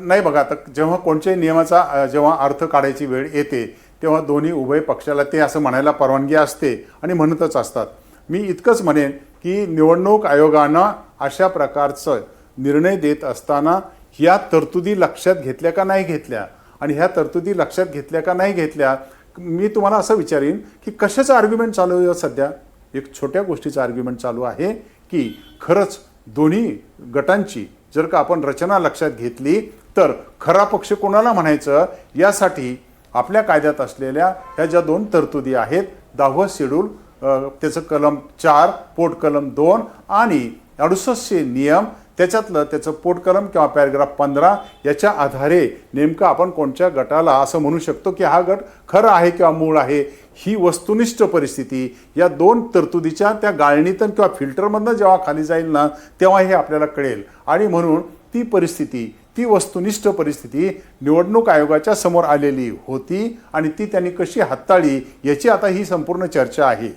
नाही बघा, आता जेव्हा कोणत्याही नियमाचा जेव्हा अर्थ काढायची वेळ येते तेव्हा दोन्ही उभय पक्षाला ते असं म्हणायला परवानगी असते आणि म्हणतच असतात. मी इतकंच म्हणेन की निवडणूक आयोगानं अशा प्रकारचं निर्णय देत असताना ह्या तरतुदी लक्षात घेतल्या का नाही घेतल्या आणि ह्या तरतुदी लक्षात घेतल्या का नाही घेतल्या, मी तुम्हाला असं विचारीन की कशाचं आर्ग्युमेंट चालू आहे सध्या. एक छोट्या गोष्टीचं आर्ग्युमेंट चालू आहे की खरंच दोन्ही गटांची जर का आपण रचना लक्षात घेतली तर खरा पक्ष कोणाला म्हणायचं यासाठी आपल्या कायद्यात असलेल्या ह्या ज्या 2 तरतुदी आहेत, 10वं शेड्यूल त्याचं कलम 4 पोट कलम 2 आणि 68 नियम त्याच्यातलं त्याचं पोट कलम किंवा पॅराग्राफ 15 याच्या आधारे नेमकं आपण कोणत्या गटाला असं म्हणू शकतो की हा गट खरं आहे किंवा मूळ आहे, ही वस्तुनिष्ठ परिस्थिती या 2 तरतुदीच्या त्या गाळणीतून किंवा फिल्टरमधनं जेव्हा खाली जाईल ना तेव्हा हे आपल्याला कळेल. आणि म्हणून ती परिस्थिती, ती वस्तुनिष्ठ परिस्थिती निवडणूक आयोगाच्या समोर आलेली होती आणि ती त्यांनी कशी हाताळली याची आता ही संपूर्ण चर्चा आहे.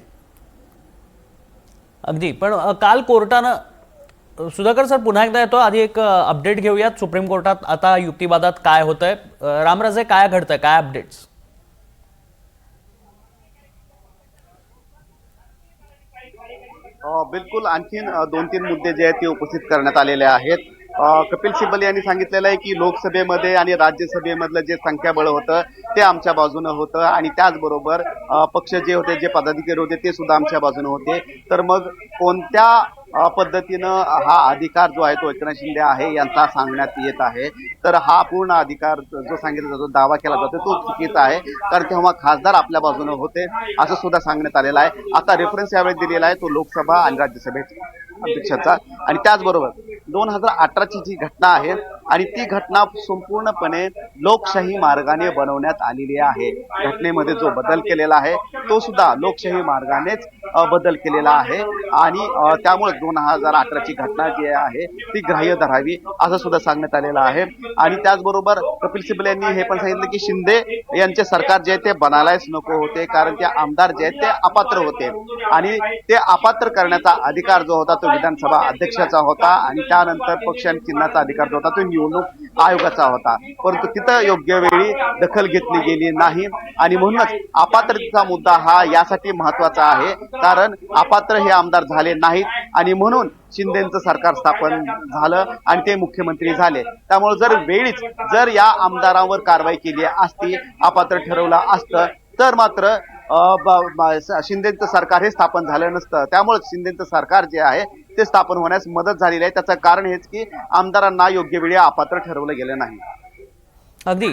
अगदी, पण काल कोर्टानं, सुधाकर सर पुन्हा एकदा येतो, आधी एक अपडेट घेऊयात. सुप्रीम कोर्टात आता युक्तिवादात काय होतंय, रामराजे काय घडतंय, काय अपडेट्स? बिलकुल, आणखीन 2-3 मुद्दे जे आहेत ते उपस्थित करण्यात आलेले आहेत. कपिल सिब्बल यांनी सांगितलेलं आहे की लोकसभेमध्ये आणि राज्यसभेमधलं जे संख्याबळ होतं ते आमच्या बाजूनं होतं आणि त्याचबरोबर पक्ष जे होते, जे पदाधिकारी होते ते सुद्धा आमच्या बाजूने होते. तर मग कोणत्या पद्धतीनं हा अधिकार जो आहे तो एकनाथ शिंदे आहे यांचा सांगण्यात येत आहे, तर हा पूर्ण अधिकार जो सांगितला जातो, दावा केला जातो तो चुकीचा आहे, कारण तेव्हा खासदार आपल्या बाजूने होते असं सुद्धा सांगण्यात आलेलं आहे. आता रेफरन्स यावेळी दिलेला आहे तो लोकसभा आणि राज्यसभेचा अध्यक्षाचा. आणि त्याचबरोबर 2018ची जी घटना आहे आणि ती घटना संपूर्णपणे लोकशाही मार्गाने बनवण्यात आलेली आहे. घटनेमध्ये जो बदल केलेला आहे तो सुद्धा लोकशाही मार्गानेच बदल केलेला आहे आणि त्यामुळे 2018ची घटना जी आहे ती ग्राह्य धरावी असं सुद्धा सांगण्यात आलेलं आहे. आणि त्याचबरोबर कपिल सिब्बल यांनी हे पण सांगितलं की शिंदे यांचे सरकार जे ते बनायलाच नको होते, कारण ते आमदार जे आहेत ते अपात्र होते आणि ते अपात्र करण्याचा अधिकार जो होता तो विधानसभा अध्यक्षाचा होता आणि त्यानंतर पक्ष आणि चिन्हाचा अधिकार जो होता तो निवडणूक आयोगाचा होता. परंतु तिथं योग्य वेळी दखल घेतली गेली नाही आणि म्हणूनच अपात्रतेचा मुद्दा हा यासाठी महत्वाचा आहे, कारण अपात्र हे आमदार झाले नाहीत आणि म्हणून शिंदेचं सरकार स्थापन झालं आणि ते मुख्यमंत्री झाले. त्यामुळे जर या आमदारांवर कारवाई केली असती, अपात्र ठरवलं असतं तर मात्र शिंदेचं सरकार हे स्थापन झालं नसतं. त्यामुळे शिंदेचं सरकार जे आहे ते स्थापन होण्यास मदत झालेली आहे. त्याचं कारण हेच की आमदारांना योग्य वेळी अपात्र ठरवलं गेलं नाही. अगदी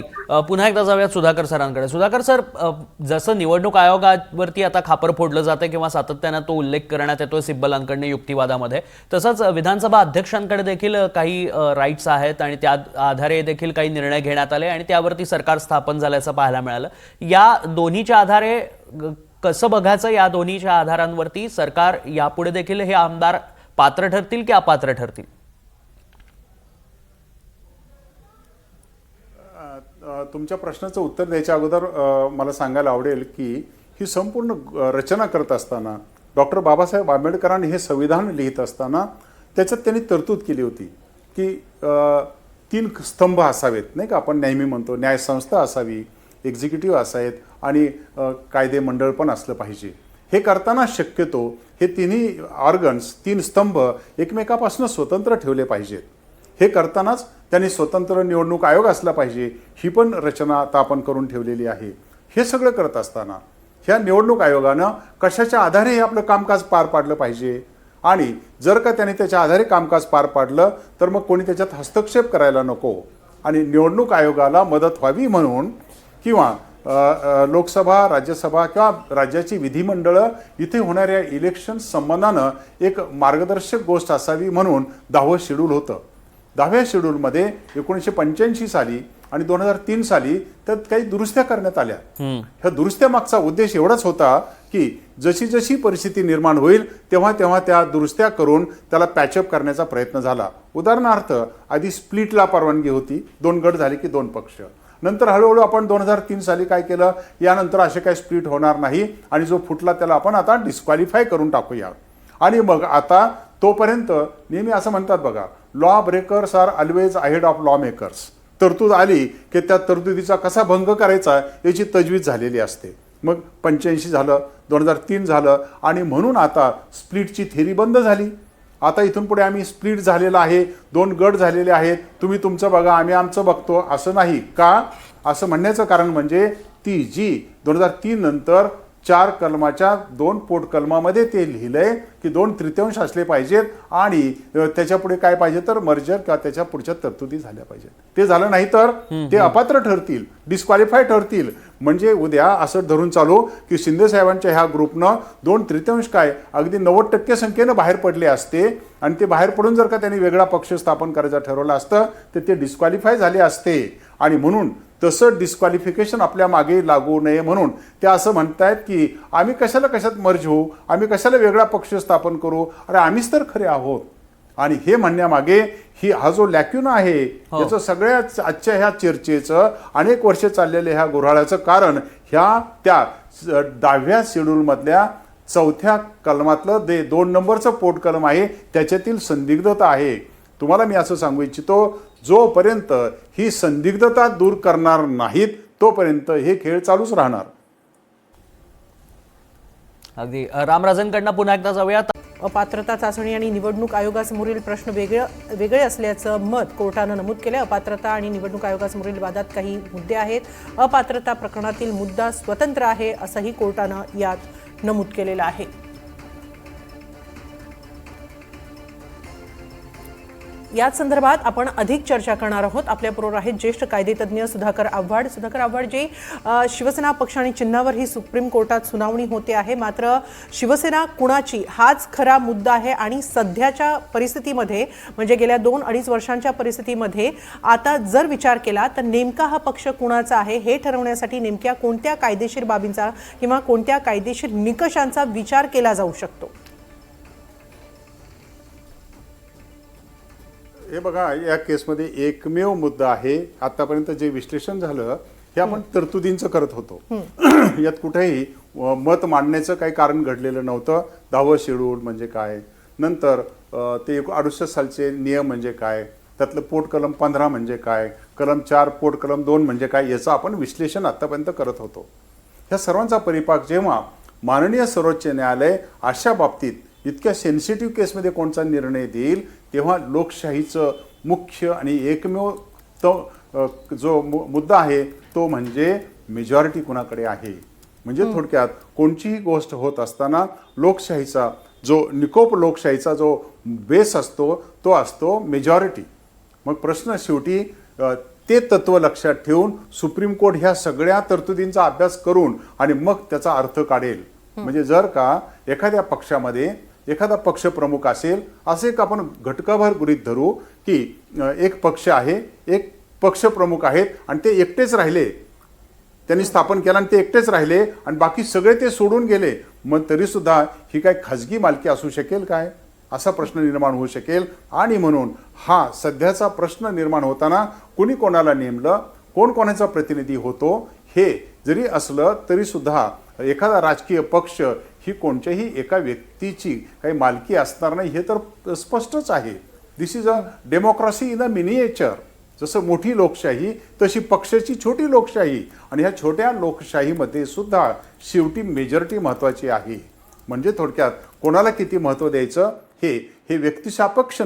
पुन्हा एकदा जाऊयात सुधाकर सरांकडे. सुधाकर सर, जसं निवडणूक आयोगावरती आता खापर फोडलं जातं किंवा सातत्यानं तो उल्लेख करण्यात येतोय सिब्बलांकडनं युक्तिवादामध्ये, तसंच विधानसभा अध्यक्षांकडे देखील काही राईट्स आहेत आणि त्या आधारे देखील काही निर्णय घेण्यात आले आणि त्यावरती सरकार स्थापन झाल्याचं पाहायला मिळालं. या दोन्हीच्या आधारे कसं बघायचं, या दोन्हीच्या आधारांवरती सरकार यापुढे देखील हे आमदार पात्र ठरतील की अपात्र ठरतील? तुमच्या प्रश्नाचं उत्तर द्यायच्या अगोदर मला सांगायला आवडेल की ही संपूर्ण रचना करत असताना डॉक्टर बाबासाहेब आंबेडकरांनी हे संविधान लिहित असताना त्याच्यात त्यांनी तरतूद केली होती की 3 स्तंभ असावेत, नाही का, आपण नेहमी म्हणतो न्यायसंस्था असावी, एक्झिक्युटिव्ह असावेत आणि कायदे मंडळ पण असलं पाहिजे. हे करताना शक्यतो हे तिन्ही ऑर्गन्स 3 स्तंभ एकमेकापासून स्वतंत्र ठेवले पाहिजेत. हे करतानाच त्यांनी स्वतंत्र निवडणूक आयोग असला पाहिजे, ही पण रचना आता आपण करून ठेवलेली आहे. हे सगळं करत असताना ह्या निवडणूक आयोगानं कशाच्या आधारे हे आपलं कामकाज पार पाडलं पाहिजे आणि जर का त्यांनी त्याच्या आधारे कामकाज पार पाडलं तर मग कोणी त्याच्यात हस्तक्षेप करायला नको आणि निवडणूक आयोगाला मदत व्हावी म्हणून किंवा लोकसभा, राज्यसभा किंवा राज्याची विधिमंडळं इथे होणाऱ्या इलेक्शन संबंधानं एक मार्गदर्शक गोष्ट असावी म्हणून 10वं शेड्यूल होतं. 10व्या शेड्यूलमध्ये 1985 साली आणि 2003 साली त्यात काही दुरुस्त्या करण्यात आल्या. ह्या दुरुस्त्या मागचा उद्देश एवढाच होता की जशी जशी परिस्थिती निर्माण होईल तेव्हा तेव्हा त्या दुरुस्त्या करून त्याला पॅचअप करण्याचा प्रयत्न झाला. उदाहरणार्थ, आधी स्प्लिटला परवानगी होती, 2 गट झाले की 2 पक्ष. नंतर हळूहळू आपण 2003 साली काय केलं, यानंतर असे काही स्प्लिट होणार नाही आणि जो फुटला त्याला आपण आता डिस्क्वालिफाय करून टाकूया. आणि मग आता तोपर्यंत नेहमी असं म्हणतात बघा, law breakers are always ahead of law makers. तरतूद आली की त्या तरतुदीचा कसा भंग करायचा याची तजवीज झालेली असते. मग 85 झालं, 2003 झालं आणि म्हणून आता स्प्लिटची थेरी बंद झाली. आता इथून पुढे आम्ही स्प्लिट झालेला आहे, 2 गट झालेले आहेत, तुम्ही तुमचं बघा आम्ही आमचं बघतो, असं नाही. का असं म्हणण्याचं कारण म्हणजे ती जी 2003 नंतर 4 कलमाच्या 2 पोटकलमामध्ये ते लिहिलंय की 2/3 असले पाहिजेत आणि त्याच्या पुढे काय पाहिजे तर मर्जर किंवा त्याच्या पुढच्या तरतुदी झाल्या पाहिजेत. ते झालं नाही तर ते अपात्र ठरतील, डिस्क्वालिफाय ठरतील. म्हणजे उद्या असं धरून चालू की शिंदे साहेबांच्या ह्या ग्रुपनं 2/3 काय अगदी 90% संख्येनं बाहेर पडले असते आणि ते बाहेर पडून जर का त्यांनी वेगळा पक्ष स्थापन करायचं ठरवलं असतं तर ते डिस्क्वालिफाय झाले असते. आणि म्हणून तसं डिस्क्वालिफिकेशन आपल्या मागे लागू नये म्हणून ते असं म्हणतायत की आम्ही कशात मर्ज होऊ, आम्ही कशाला वेगळा पक्ष स्थापन करू, अरे आम्हीच तर खरे आहोत. आणि हे म्हणण्यामागे हा जो लॅक्युना आहे याचं सगळ्याच आजच्या ह्या चर्चेचं अनेक वर्ष चाललेल्या ह्या घोराळ्याचं कारण त्या 10व्या शेड्यूलमधल्या 4थ्या कलमातलं 2 नंबरचं पोटकलम आहे त्याच्यातील संदिग्धता आहे. तुम्हाला मी असं सांगू इच्छितो, जोपर्यंत ही संदिग्धता दूर करणार नाहीत तोपर्यंत हे खेळ चालूच राहणार. अगदी रामराजनकडनं पुन्हा एकदा जाऊयात. अपात्रता चाचणी आणि निवडणूक आयोगासमोरील प्रश्न वेगळे असल्याचं मत कोर्टानं नमूद केलं. अपात्रता आणि निवडणूक आयोगासमोरील वादात काही मुद्दे आहेत. अपात्रता प्रकरणातील मुद्दा स्वतंत्र आहे असंही कोर्टानं यात नमूद केलेलं आहे. याच संदर्भात आपण अधिक चर्चा करणार आहोत. आपल्याबरोबर आहेत ज्येष्ठ कायदेतज्ञ सुधाकर आव्हाड. सुधाकर आव्हाड जी शिवसेना पक्ष आणि चिन्हावर ही सुप्रीम कोर्टात सुनावणी होते आहे, मात्र शिवसेना कुणाची हाच खरा मुद्दा आहे आणि सध्याच्या परिस्थितीमध्ये म्हणजे गेल्या 2-2.5 वर्षांच्या परिस्थितीमध्ये आता जर विचार केला तर नेमका हा पक्ष कुणाचा आहे हे ठरवण्यासाठी नेमक्या कोणत्या कायदेशीर बाबींचा किंवा कोणत्या कायदेशीर निकषांचा विचार केला जाऊ शकतो? हे बघा, या केसमध्ये एकमेव मुद्दा आहे. आतापर्यंत जे विश्लेषण झालं हे आपण तरतुदींचं करत होतो. यात कुठेही मत मांडण्याचं काही कारण घडलेलं नव्हतं. 10वं शेड्यूल म्हणजे काय, नंतर ते 68 सालचे नियम म्हणजे काय, त्यातलं पोट कलम 15 म्हणजे काय, कलम 4 पोट कलम 2 म्हणजे काय, याचं आपण विश्लेषण आतापर्यंत करत होतो. ह्या सर्वांचा परिपाक जेव्हा माननीय सर्वोच्च न्यायालय अशा बाबतीत इतक्या सेन्सिटिव्ह केसमध्ये कोणता निर्णय देईल तेव्हा लोकशाहीचं मुख्य आणि एकमेव तो जो मुद्दा आहे तो म्हणजे मेजॉरिटी कुणाकडे आहे. म्हणजे थोडक्यात कोणतीही गोष्ट होत असताना लोकशाहीचा जो निकोप लोकशाहीचा जो बेस असतो तो असतो मेजॉरिटी. मग प्रश्न शेवटी ते तत्व लक्षात ठेवून सुप्रीम कोर्ट ह्या सगळ्या तरतुदींचा अभ्यास करून आणि मग त्याचा अर्थ काढेल. म्हणजे जर का एखाद्या पक्षामध्ये एखादा पक्ष प्रमुख असेल, असे एक आपण घटकाभर गृहीत धरू की एक पक्ष आहे, एक पक्ष प्रमुख आहेत आणि ते एकटेच राहिले, त्यांनी स्थापन केलं आणि ते एकटेच राहिले आणि बाकी सगळे ते सोडून गेले, मग तरी सुद्धा ही काय खाजगी मालकी असू शकेल काय, असा प्रश्न निर्माण होऊ शकेल. आणि म्हणून हा सध्याचा प्रश्न निर्माण होताना कोणी कोणाला नेमलं, कोण कोणाचा प्रतिनिधी होतो हे जरी असलं तरी सुद्धा एखादा राजकीय पक्ष ही कोणत्याही एका व्यक्तीची काही मालकी असणार नाही हे तर स्पष्टच आहे. This is a democracy in a miniature. जसं मोठी लोकशाही तशी पक्षाची छोटी लोकशाही आणि ह्या छोट्या लोकशाहीमध्ये सुद्धा शेवटी मेजॉरिटी महत्त्वाची आहे. म्हणजे थोडक्यात कोणाला किती महत्त्व द्यायचं हे व्यक्तिसापेक्ष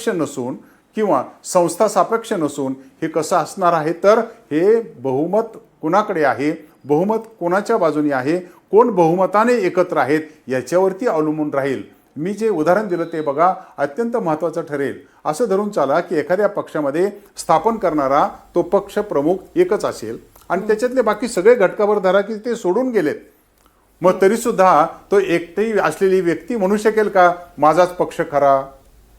नसून किंवा संस्था सापेक्ष नसून हे कसं असणार आहे तर हे बहुमत कुणाकडे आहे, बहुमत कोणाच्या बाजूने आहे, कोण बहुमताने एकत्र आहेत याच्यावरती अवलंबून राहील. मी जे उदाहरण दिलं ते बघा अत्यंत महत्त्वाचं ठरेल. असं धरून चाला की एखाद्या पक्षामध्ये स्थापन करणारा तो पक्ष प्रमुख एकच असेल आणि त्याच्यातले बाकी सगळे घटकावर धरा की ते सोडून गेलेत, मग तरी सुद्धा तो एकटी असलेली व्यक्ती म्हणू शकेल का माझाच पक्ष खरा?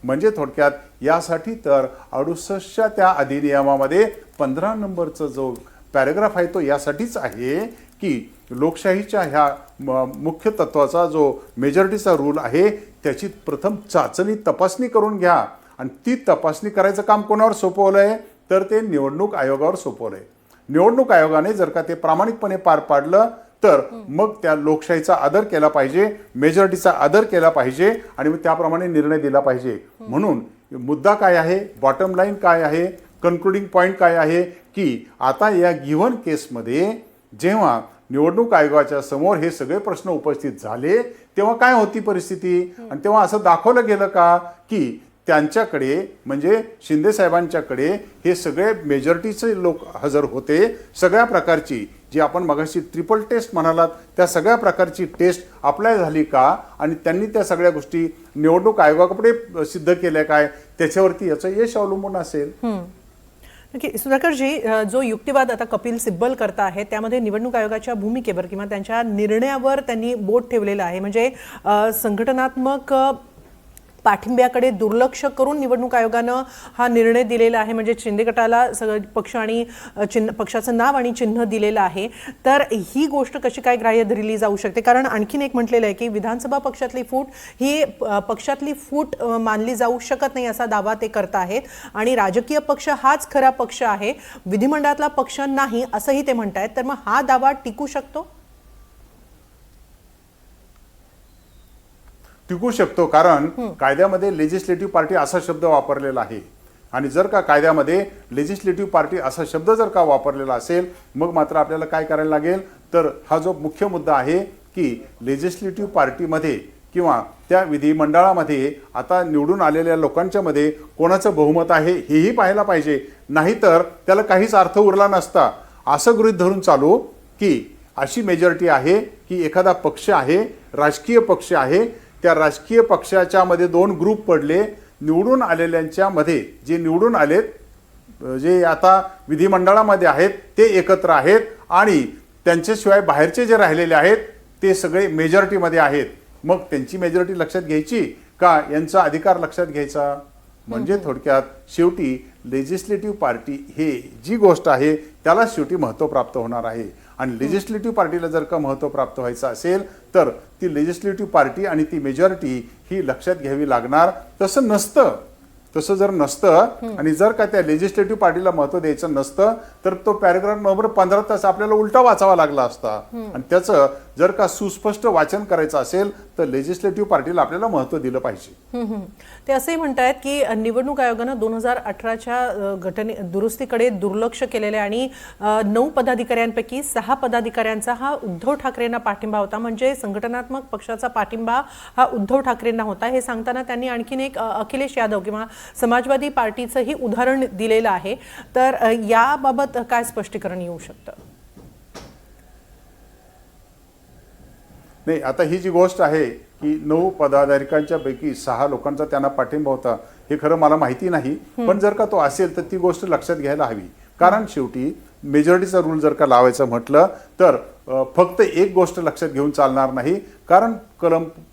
म्हणजे थोडक्यात यासाठी तर 68च्या त्या अधिनियमामध्ये 15 नंबरचा जो पॅराग्राफ आहे तो यासाठीच आहे की लोकशाहीच्या ह्या मुख्य तत्वाचा जो मेजॉरिटीचा रूल आहे त्याची प्रथम चाचणी तपासणी करून घ्या. आणि ती तपासणी करायचं काम कोणावर सोपवलं आहे तर ते निवडणूक आयोगावर सोपवलं आहे. निवडणूक आयोगाने जर का ते प्रामाणिकपणे पार पाडलं तर मग त्या लोकशाहीचा आदर केला पाहिजे, मेजॉरिटीचा आदर केला पाहिजे आणि मग त्याप्रमाणे निर्णय दिला पाहिजे. म्हणून मुद्दा काय आहे, बॉटम लाईन काय आहे, कन्क्लुडिंग पॉईंट काय आहे की आता या गिव्हन केसमध्ये जेव्हा निवडणूक आयोगाच्या समोर हे सगळे प्रश्न उपस्थित झाले तेव्हा काय होती परिस्थिती आणि तेव्हा असं दाखवलं गेलं का की त्यांच्याकडे म्हणजे शिंदे साहेबांच्याकडे हे सगळे मेजॉरिटीचे लोक हजर होते. सगळ्या प्रकारची जी आपण मगाशी ट्रिपल टेस्ट म्हणालात त्या सगळ्या प्रकारची टेस्ट अप्लाय झाली का आणि त्यांनी त्या सगळ्या गोष्टी निवडणूक आयोगाकडे सिद्ध केल्या काय त्याच्यावरती याचं यश अवलंबून असेल. नक्की. सुधाकरजी, जो युक्तिवाद आता कपिल सिब्बल करता आहे त्यामध्ये निवडणूक आयोगाच्या भूमिकेवर किंवा त्यांच्या निर्णयावर त्यांनी बोट ठेवलेलं आहे. म्हणजे संघटनात्मक पाठिंब्याकडे दुर्लक्ष करून निवडणूक आयोगानं हा निर्णय दिलेला आहे. म्हणजे शिंदे गटाला सगळं पक्ष आणि पक्षाचं नाव आणि चिन्ह दिलेलं आहे. तर ही गोष्ट कशी काय ग्राह्य धरली जाऊ शकते? कारण आणखीन एक म्हटलेलं आहे की विधानसभा पक्षातली फूट ही पक्षातली फूट मानली जाऊ शकत नाही असा दावा ते करत आहेत आणि राजकीय पक्ष हाच खरा पक्ष आहे, विधिमंडळातला पक्ष नाही असंही ते म्हणत आहेत. तर मग हा दावा टिकू शकतो? टिकू शकतो कारण कायद्यामध्ये लेजिस्लेटिव्ह पार्टी असा शब्द वापरलेला आहे आणि जर का कायद्यामध्ये लेजिस्लेटिव्ह पार्टी असा शब्द जर का वापरलेला असेल मग मात्र आपल्याला काय करायला लागेल तर हा जो मुख्य मुद्दा आहे की लेजिस्लेटिव्ह पार्टीमध्ये किंवा त्या विधिमंडळामध्ये आता निवडून आलेल्या लोकांच्या मध्ये कोणाचं बहुमत आहे हेही पाहायला पाहिजे. नाहीतर त्याला काहीच अर्थ उरला नसता. असं गृहीत धरून चालू की अशी मेजॉरिटी आहे की एखादा पक्ष आहे, राजकीय पक्ष आहे, त्या राजकीय पक्षाच्या मध्ये 2 ग्रुप पडले, निवडून आलेल्यांच्या मध्ये जे निवडून आलेत, जे आता विधिमंडळामध्ये आहेत ते एकत्र आहेत आणि त्यांच्याशिवाय बाहेरचे जे राहिलेले आहेत ते सगळे मेजॉरिटीमध्ये आहेत. मग त्यांची मेजॉरिटी लक्षात घ्यायची का यांचा अधिकार लक्षात घ्यायचा? म्हणजे थोडक्यात शेवटी लेजिस्लेटिव्ह पार्टी हे जी गोष्ट आहे त्याला शेवटी महत्त्व प्राप्त होणार आहे. आणि लेजिस्लेटिव्ह पार्टीला जर का महत्त्व प्राप्त व्हायचं असेल तर ती लेजिस्लेटिव्ह पार्टी आणि ती मेजॉरिटी ही लक्षात घ्यावी लागणार. तसं नसतं. तसं जर नसतं आणि जर का त्या लेजिस्लेटिव्ह पार्टीला महत्त्व द्यायचं नसतं तर तो पॅराग्राफ नंबर 15 तास आपल्याला उलटा वाचावा लागला असता. आणि त्याचं जर का सुस्पष्ट वाचन करायचं असेल तर लेजिस्लेटिव्ह पार्टीला आपल्याला महत्त्व दिलं पाहिजे. ते असंही म्हणतायत की निवडणूक आयोगानं 2018च्या दुरुस्तीकडे दुर्लक्ष केलेले आणि 9 पदाधिकाऱ्यांपैकी 6 पदाधिकाऱ्यांचा हा उद्धव ठाकरेंना पाठिंबा होता. म्हणजे संघटनात्मक पक्षाचा पाठिंबा हा उद्धव ठाकरेंना होता. हे सांगताना त्यांनी आणखीन एक अखिलेश यादव किंवा समाजवादी पार्टीचंही उदाहरण दिलेलं आहे. तर याबाबत काय स्पष्टीकरण येऊ शकतं? नाही, आता ही जी गोष्ट आहे की 9 पदाधिकाऱ्यांच्या पैकी 6 लोकांचा त्यांना पाठिंबा होता हे खरं मला माहिती नाही. पण जर का तो असेल तर ती गोष्ट लक्षात घ्यायला हवी. कारण शेवटी मेजॉरिटीचा रूल जर का लावायचं म्हटलं तर फक्त एक गोष्ट लक्षात घेऊन चालणार नाही. कारण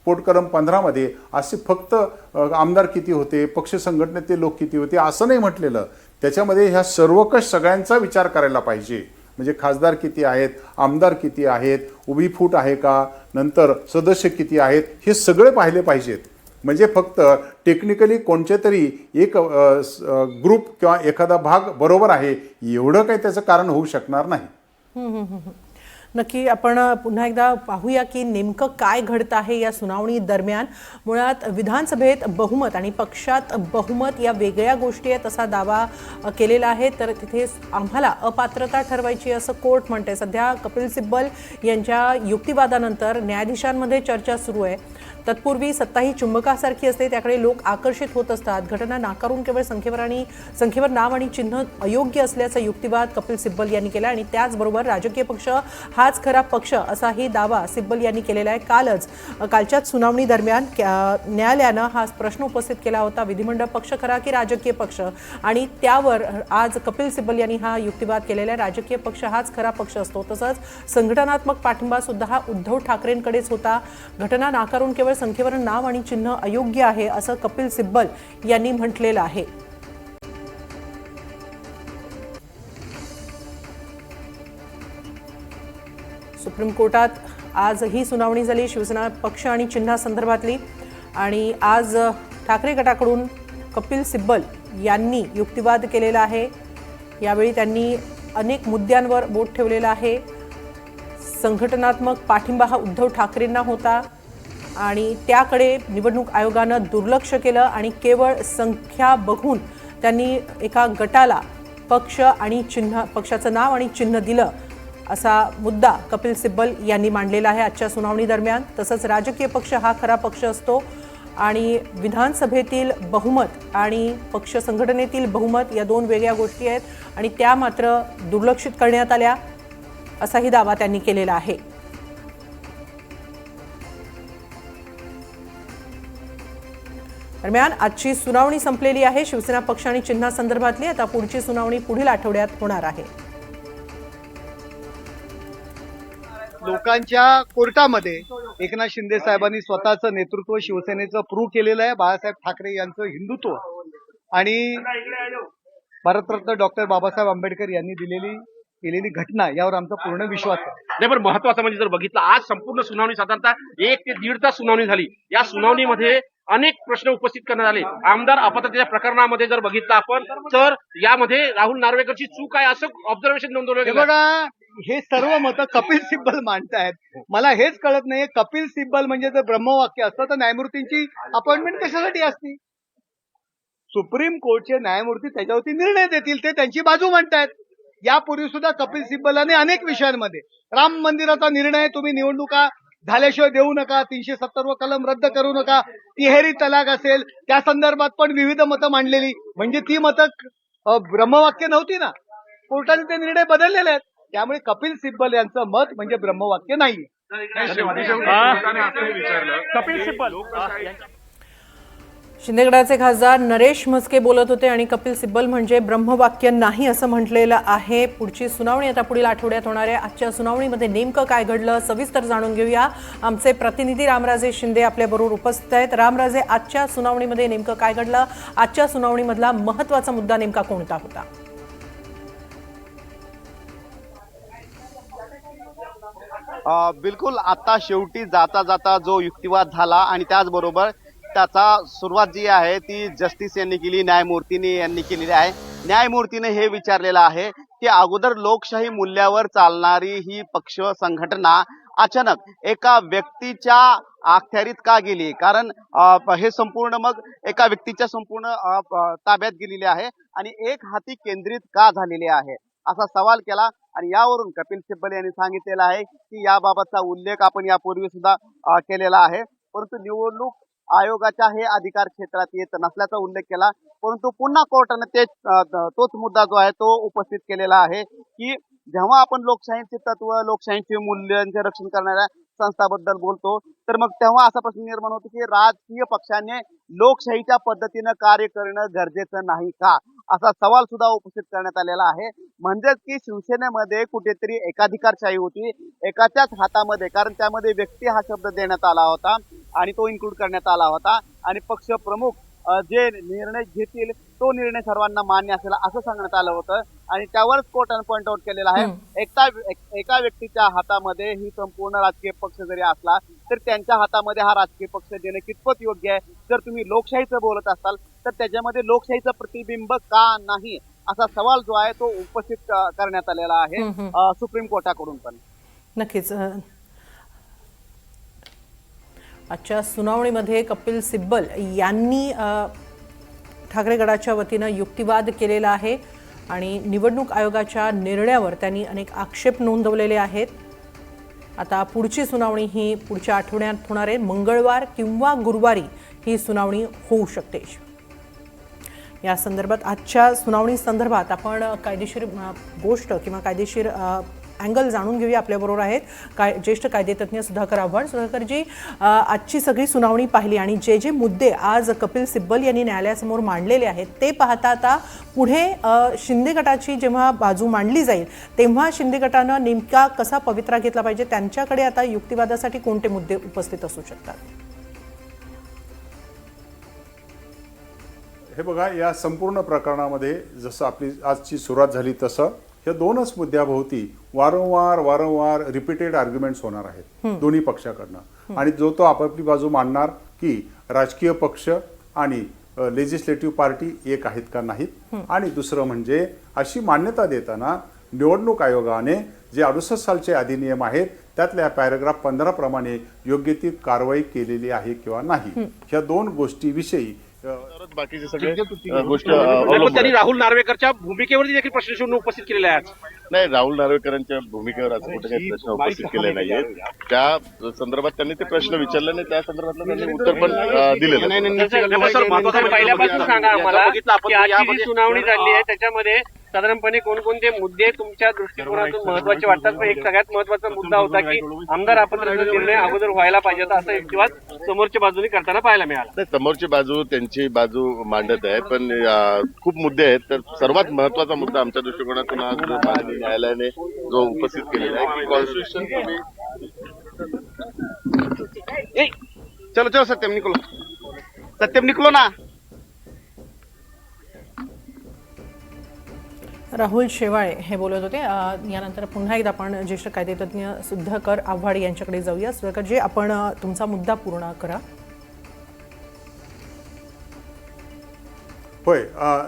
पोटकलम 15 मध्ये असे फक्त आमदार किती होते, पक्ष संघटनेतले लोक किती होते असं नाही म्हटलेलं. त्याच्यामध्ये ह्या सर्वकष सगळ्यांचा विचार करायला पाहिजे. म्हणजे खासदार किती आहेत, आमदार किती आहेत, उभी फूट आहे का, नंतर सदस्य किती आहेत, हे सगळे पाहिले पाहिजेत. म्हणजे फक्त टेक्निकली कोणत्या तरी एक ग्रुप किंवा एखादा भाग बरोबर आहे एवढं काही त्याचं कारण होऊ शकणार नाही. नक्की आपण पुन्हा एकदा पाहूया की नेमकं काय घडतं आहे या सुनावणी दरम्यान. मुळात विधानसभेत बहुमत आणि पक्षात बहुमत या वेगळ्या गोष्टी आहेत असा दावा केलेला आहे. तर तिथे आम्हाला अपात्रता ठरवायची असं कोर्ट म्हणते. सध्या कपिल सिब्बल यांच्या युक्तिवादानंतर न्यायाधीशांमध्ये चर्चा सुरू आहे. तत्पूर्वी सत्ता ही चुंबकासारखी असते, त्याकडे लोक आकर्षित होत असतात. घटना नाकारून केवळ संख्येवर नाव आणि चिन्ह अयोग्य असल्याचा युक्तिवाद कपिल सिब्बल यांनी केला आणि त्याचबरोबर राजकीय पक्ष हाच खरा पक्ष असाही दावा सिब्बल यांनी केलेला आहे. कालच्याच सुनावणी दरम्यान न्यायालयानं हा प्रश्न उपस्थित केला होता, विधिमंडळ पक्ष खरा की राजकीय पक्ष, आणि त्यावर आज कपिल सिब्बल यांनी हा युक्तिवाद केलेला आहे. राजकीय पक्ष हाच खरा पक्ष असतो. तसंच संघटनात्मक पाठिंबा सुद्धा हा उद्धव ठाकरेंकडेच होता. घटना नाकारून केवळ संख्येवर नाव आणि चिन्ह अयोग्य आहे असं कपिल सिब्बल यांनी म्हटलेलं आहे. सुप्रीम कोर्टात आज ही सुनावणी झाली शिवसेना पक्ष आणि चिन्हासंदर्भातली. आणि आज ठाकरे गटाकडून कपिल सिब्बल यांनी युक्तिवाद केलेला आहे. यावेळी त्यांनी अनेक मुद्द्यांवर बोट ठेवलेलं आहे. संघटनात्मक पाठिंबा हा उद्धव ठाकरेंना होता आणि त्याकडे निवडणूक आयोगानं दुर्लक्ष केलं आणि केवळ संख्या बघून त्यांनी एका गटाला पक्ष आणि चिन्ह, पक्षाचं नाव आणि चिन्ह दिलं असा मुद्दा कपिल सिब्बल यांनी मांडलेला आहे आजच्या सुनावणी दरम्यान. तसंच राजकीय पक्ष हा खरा पक्ष असतो आणि विधानसभेतील बहुमत आणि पक्ष संघटनेतील बहुमत या 2 वेगळ्या गोष्टी आहेत आणि त्या मात्र दुर्लक्षित करण्यात आल्या असाही दावा त्यांनी केलेला आहे. दरम्यान आजची सुनावणी संपलेली आहे शिवसेना पक्ष आणि चिन्हासंदर्भातली. आता पुढची सुनावणी पुढील आठवड्यात होणार आहे. लोकांच्या कोर्टामध्ये एकनाथ शिंदे साहेबांनी स्वतःचं नेतृत्व शिवसेनेचं प्रूव्ह केलेलं आहे. बाळासाहेब ठाकरे यांचं हिंदुत्व आणि भारतरत्न डॉक्टर बाबासाहेब आंबेडकर यांनी केलेली घटना यावर आमचा पूर्ण विश्वास आहे. नाही, पण महत्वाचं म्हणजे जर बघितलं आज संपूर्ण सुनावणी साधारणतः 1 ते 1.5 तास सुनावणी झाली. या सुनावणीमध्ये अनेक प्रश्न उपस्थित करण्यात आले. आमदार अपात्रतेच्या प्रकरणामध्ये जर बघितलं आपण तर यामध्ये राहुल नार्वेकरची चूक आहे असं ऑब्झर्वेशन नोंदवलं गेलं. बघा, हे सर्व मतं कपिल सिब्बल मांडतायत. मला हेच कळत नाही, कपिल सिब्बल म्हणजे जर ब्रह्मवाक्य असतं तर न्यायमूर्तींची अपॉइंटमेंट कशासाठी असती? सुप्रीम कोर्टचे न्यायमूर्ती त्याच्यावरती निर्णय देतील, ते त्यांची बाजू मांडतायत. यापूर्वी सुद्धा कपिल सिब्बलाने अनेक विषयांमध्ये राम मंदिराचा निर्णय तुम्ही निवडणुका झाल्याशिवाय देऊ नका, 370 कलम रद्द करू नका, तिहेरी तलाक असेल त्या संदर्भात पण विविध मतं मांडलेली. म्हणजे ती मतं ब्रह्मवाक्य नव्हती ना, कोर्टाने ते निर्णय बदललेले आहेत. त्यामुळे कपिल सिब्बल यांचं मत म्हणजे ब्रह्मवाक्य नाही. कपिल सिब्बल शिंदेगडाचे खासदार नरेश म्हस्के बोलत होते आणि कपिल सिब्बल म्हणजे ब्रह्मवाक्य नाही असं म्हटलेलं आहे. पुढची सुनावणी आता पुढील आठवड्यात होणार आहे. आजच्या सुनावणीमध्ये नेमकं काय घडलं सविस्तर जाणून घेऊया. आमचे प्रतिनिधी रामराजे शिंदे आपल्याबरोबर उपस्थित आहेत. रामराजे, आजच्या सुनावणीमध्ये नेमकं काय घडलं? आजच्या सुनावणीमधला महत्त्वाचा मुद्दा नेमका कोणता होता? बिलकुल आता शेवटी जाता जाता जो युक्तिवाद झाला आणि त्याचबरोबर त्याचा सुरुवात जी आहे ती जस्टिस यांनी केली, न्यायमूर्तींनी यांनी केलेली आहे. न्यायमूर्तीने हे विचारलेलं आहे की अगोदर लोकशाही मूल्यावर चालणारी ही पक्ष संघटना अचानक एका व्यक्तीच्या अखत्यारीत का गेली? कारण हे संपूर्ण मग एका व्यक्तीच्या संपूर्ण ताब्यात गेलेली आहे आणि एक हाती केंद्रित का झालेले आहे असा सवाल केला. आणि यावरून कपिल सिब्बल यांनी सांगितलेलं आहे की याबाबतचा उल्लेख आपण यापूर्वी सुद्धा केलेला आहे, परंतु निवडणूक आयोगाच्या हे अधिकार क्षेत्रात येत नसल्याचा उल्लेख केला. परंतु पुन्हा कोर्टाने तोच मुद्दा जो आहे तो उपस्थित केलेला आहे की जेव्हा आपण लोकशाहीचे तत्व, लोकशाहीचे मूल्यांचे रक्षण करणाऱ्या संस्थाबद्दल बोलतो तर मग तेव्हा असा प्रश्न निर्माण होतो की राजकीय पक्षाने लोकशाहीच्या पद्धतीनं कार्य करणं गरजेचं नाही का, असा सवाल सुद्धा उपस्थित करण्यात आलेला आहे. म्हणजेच की शिवसेनेमध्ये कुठेतरी एकाधिकारशाही होती एकाच्याच हातामध्ये, कारण त्यामध्ये व्यक्ती हा शब्द देण्यात आला होता आणि तो इन्क्लूड करण्यात आला होता आणि पक्ष प्रमुख जे निर्णय घेतील तो निर्णय सर्वांना मान्य असेल असं सांगण्यात आलं होतं. आणि त्यावरच कोर्टाने पॉइंट आउट केलेला आहे एका व्यक्तीच्या हातामध्ये ही संपूर्ण राजकीय पक्ष जरी असला तर त्यांच्या हातामध्ये हा राजकीय पक्ष देणं कितपत योग्य आहे? जर तुम्ही लोकशाहीचं बोलत असाल तर त्याच्यामध्ये लोकशाहीचं प्रतिबिंब का नाही असा सवाल जो आहे तो उपस्थित करण्यात आलेला आहे सुप्रीम कोर्टाकडून पण. नक्कीच. आजच्या सुनावणीमध्ये कपिल सिब्बल यांनी ठाकरे गटाच्या वतीनं युक्तिवाद केलेला आहे आणि निवडणूक आयोगाच्या निर्णयावर त्यांनी अनेक आक्षेप नोंदवलेले आहेत. आता पुढची सुनावणी ही पुढच्या आठवड्यात होणार आहे. मंगळवार किंवा गुरुवारी ही सुनावणी होऊ शकते. या संदर्भात आजच्या सुनावणी संदर्भात आपण कायदेशीर गोष्ट किंवा कायदेशीर अँगल जाणून घेऊया. आपल्याबरोबर आहेत ज्येष्ठ कायदेतज्ञ सुधाकर आव्हाड. सुधाकरजी, आजची सगळी सुनावणी पाहिली आणि जे जे मुद्दे आज कपिल सिब्बल यांनी न्यायालयासमोर मांडलेले आहेत ते पाहता आता पुढे शिंदे गटाची जेव्हा बाजू मांडली जाईल तेव्हा शिंदे गटानं नेमका कसा पवित्रा घेतला पाहिजे, त्यांच्याकडे आता युक्तिवादासाठी कोणते मुद्दे उपस्थित असू शकतात? हे बघा, या संपूर्ण प्रकरणामध्ये जसं आपली आजची सुरुवात झाली तसं या दोनच मुद्द्याभोवती वारंवार रिपीटेड आर्ग्युमेंट्स होणार आहेत दोन्ही पक्षाकडनं. आणि जो तो आपापली बाजू मांडणार की राजकीय पक्ष आणि लेजिस्लेटिव्ह पार्टी एक आहेत का नाहीत. आणि दुसरं म्हणजे अशी मान्यता देताना निवडणूक आयोगाने जे 68 सालचे अधिनियम आहेत त्यातल्या पॅराग्राफ 15 प्रमाणे योग्य ती कारवाई केलेली आहे किंवा नाही, ह्या दोन गोष्टीविषयी बाकीचे सगळे गोष्टी त्यांनी राहुल नार्वेकरच्या भूमिकेवरती देखील प्रश्न उपस्थित केलेले आहेत. नाही, राहुल नार्वेकरांच्या भूमिकेवर असं कुठे काही प्रश्न उपस्थित केले नाहीये. त्या संदर्भात त्यांनी ते प्रश्न विचारले नाही, त्या संदर्भातलं त्यांनी उत्तर पण दिलेलं आहे. पहिल्यापासून सांगा आम्हाला की आजची जी सुनावणी झाली आहे त्याच्यामध्ये साधारणपणे कोणकोणते मुद्दे तुमच्या दृष्टिकोनातून महत्वाचे वाटतात? पण एक सगळ्यात महत्वाचा मुद्दा होता की आमदार अपात्रतेचा निर्णय अगोदर व्हायला पाहिजे होता असा युक्तिवाद समोरच्या बाजूने करताना पाहायला मिळाला. नाही, समोरची बाजू त्यांची बाजू मांडत आहे, पण खूप मुद्दे आहेत. तर सर्वात महत्वाचा मुद्दा आमच्या दृष्टिकोनातून आज माननीय न्यायालयाने जो उपस्थित केलेला आहे की कॉन्स्टिट्यूशन चलो सत्यम निकलो ना. राहुल शेवाळे हे बोलत होते. यानंतर पुन्हा एकदा आपण ज्येष्ठ कायदेतज्ञ सुधाकर आव्हाड यांच्याकडे जाऊया. सुधाकरजी, आपण तुमचा मुद्दा पूर्ण करा. होय,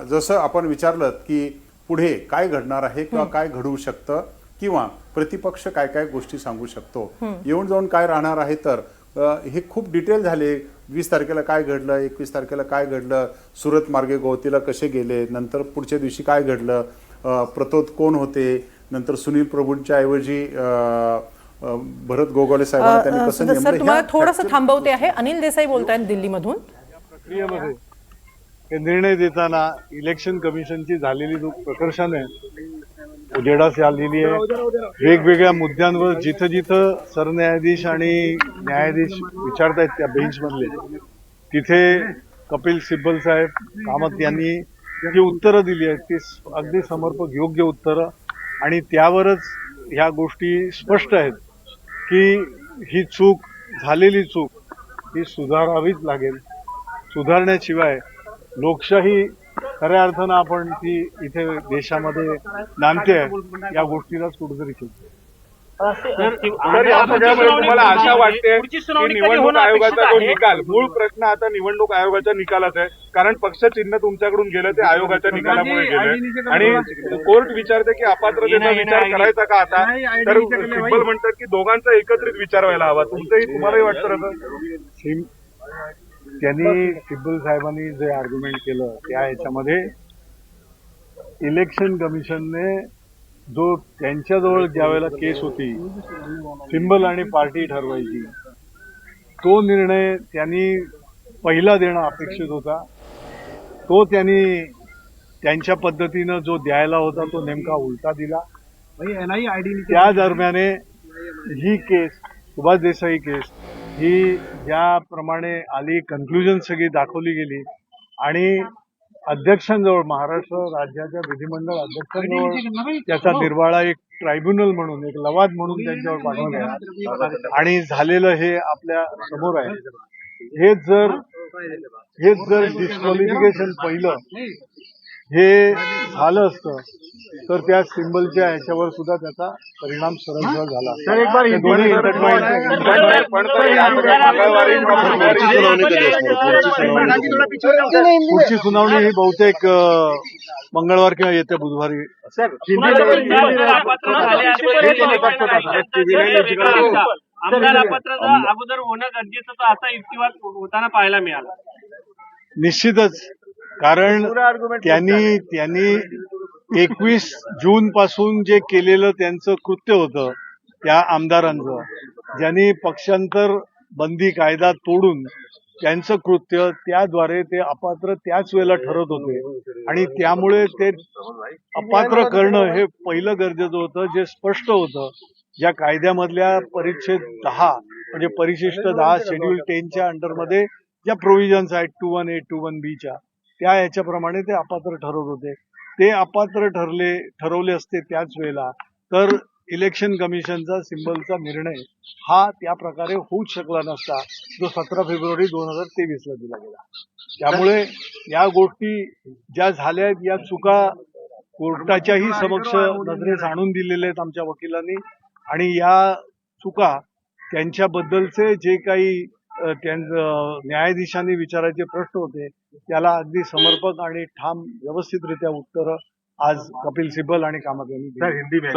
जसं आपण विचारलं की पुढे काय घडणार आहे किंवा काय घडू शकतं किंवा प्रतिपक्ष काय काय गोष्टी सांगू शकतो, येऊन जाऊन काय राहणार आहे, तर हे खूप डिटेल झाले. 20 तारखेला काय घडलं, 21 तारखेला काय घडलं, सुरत मार्गे गोवतीला कसे गेले, नंतर पुढच्या दिवशी काय घडलं, प्रतोद कोण होते, नंतर सुनील प्रभूंच्या ऐवजी भरत गोगावले साहेबांना त्यांनी कसं नेमलं. सर, तुम्हाला थोडंसं थांबवते आहे. अनिल देसाई बोलतायत दिल्लीमधून. प्रक्रियेमध्ये हे निर्णय देताना इलेक्शन कमिशनची झालेली जो प्रकर्षण आहे उजेडास आलेली आहे. वेगवेगळ्या मुद्द्यांवर जिथं जिथं सरन्यायाधीश आणि न्यायाधीश विचारतायत त्या बेंचमधले, तिथे कपिल सिब्बल साहेब कामत यांनी जी उत्तरं दिली आहेत ती अगदी समर्पक योग्य उत्तरं आणि त्यावरच ह्या गोष्टी स्पष्ट आहेत की ही चूक झालेली चूक ही सुधारावीच लागेल. सुधारण्याशिवाय लोकशाही खऱ्या अर्थानं आपण ती इथे देशामध्ये नांदते या गोष्टीलाच कुठेतरी खेळते. तर या सगळ्यामुळे तुम्हाला आशा वाटते की निवडणूक आयोगाचा जो निकाल, मूळ प्रश्न आता निवडणूक आयोगाच्या निकालाचा आहे, कारण पक्ष चिन्ह तुमच्याकडून गेलं ते आयोगाच्या निकालामुळे गेलं आणि कोर्ट विचारते की अपात्रतेचा विचार करायचा का आता, तर सिब्बल म्हणतात की दोघांचा एकत्रित विचार व्हायला हवा. तुम्हालाही वाटतं तसं? त्यांनी सिब्बल साहेबांनी जे आर्ग्युमेंट केलं त्या ह्याच्यामध्ये इलेक्शन कमिशनने जो त्यांच्याजवळ ज्यावेळेला केस होती सिंबल आणि पार्टी ठरवायची, तो निर्णय त्यांनी पहिला देणं अपेक्षित होता. तो त्यांनी त्यांच्या पद्धतीनं जो द्यायला होता तो नेमका उलटा दिला. त्या दरम्याने ही केस, सुभाष देसाई केस, ही ज्याप्रमाणे आली, कन्क्लुजन सगळी दाखवली गेली आणि अध्यक्षांजवळ, महाराष्ट्र राज्याच्या विधिमंडळ अध्यक्षांजवळ त्याचा निर्वाळा एक ट्रायब्युनल म्हणून, एक लवाद म्हणून त्यांच्यावर पाठवला आणि झालेलं हे आपल्या समोर आहे. हेच जर डिस्क्वालिफिकेशन पहिलं हे झालं असतं तर त्या सिंबलच्या ह्याच्यावर सुद्धा त्याचा परिणाम सरळ झाला. पुढची सुनावणी ही बहुतेक मंगळवार किंवा येत्या बुधवारी. अगोदर होणं गरजेचं असा युक्तिवाद होताना पाहायला मिळाला. निश्चितच, कारण त्यांनी 21 जून पासून जे केलेलं त्यांचं कृत्य होतं त्या आमदारांचं, ज्यांनी पक्षांतर बंदी कायदा तोडून त्यांचं कृत्य, त्याद्वारे ते अपात्र त्याच वेळेला ठरत होते आणि त्यामुळे ते अपात्र करणं हे पहिलं गरजेचं होतं, जे स्पष्ट होतं. ज्या कायद्यामधल्या परिच्छेद 10 म्हणजे परिशिष्ट 10 शेड्यूल 10च्या अंडरमध्ये ज्या प्रोव्हिजन्स आहेत 21A 21B त्या ह्याच्याप्रमाणे ते अपात्र ठरवत होते. ते अपात्र ठरवले असते त्याच वेळेला तर इलेक्शन कमिशनचा सिंबलचा निर्णय हा त्या प्रकारे होऊच शकला नसता, जो 17 फेब्रुवारी 2023ला दिला गेला. त्यामुळे या गोष्टी ज्या झाल्या आहेत, या चुका कोर्टाच्याही समक्ष नजरेस आणून दिलेल्या आहेत आमच्या वकिलांनी आणि या चुका त्यांच्याबद्दलचे जे काही न्यायाधीशांनी विचारायचे प्रश्न होते त्याला अगदी समर्पक आणि ठाम व्यवस्थितरित्या उत्तरं आज कपिल सिब्बल आणि कामत यांनी दिली.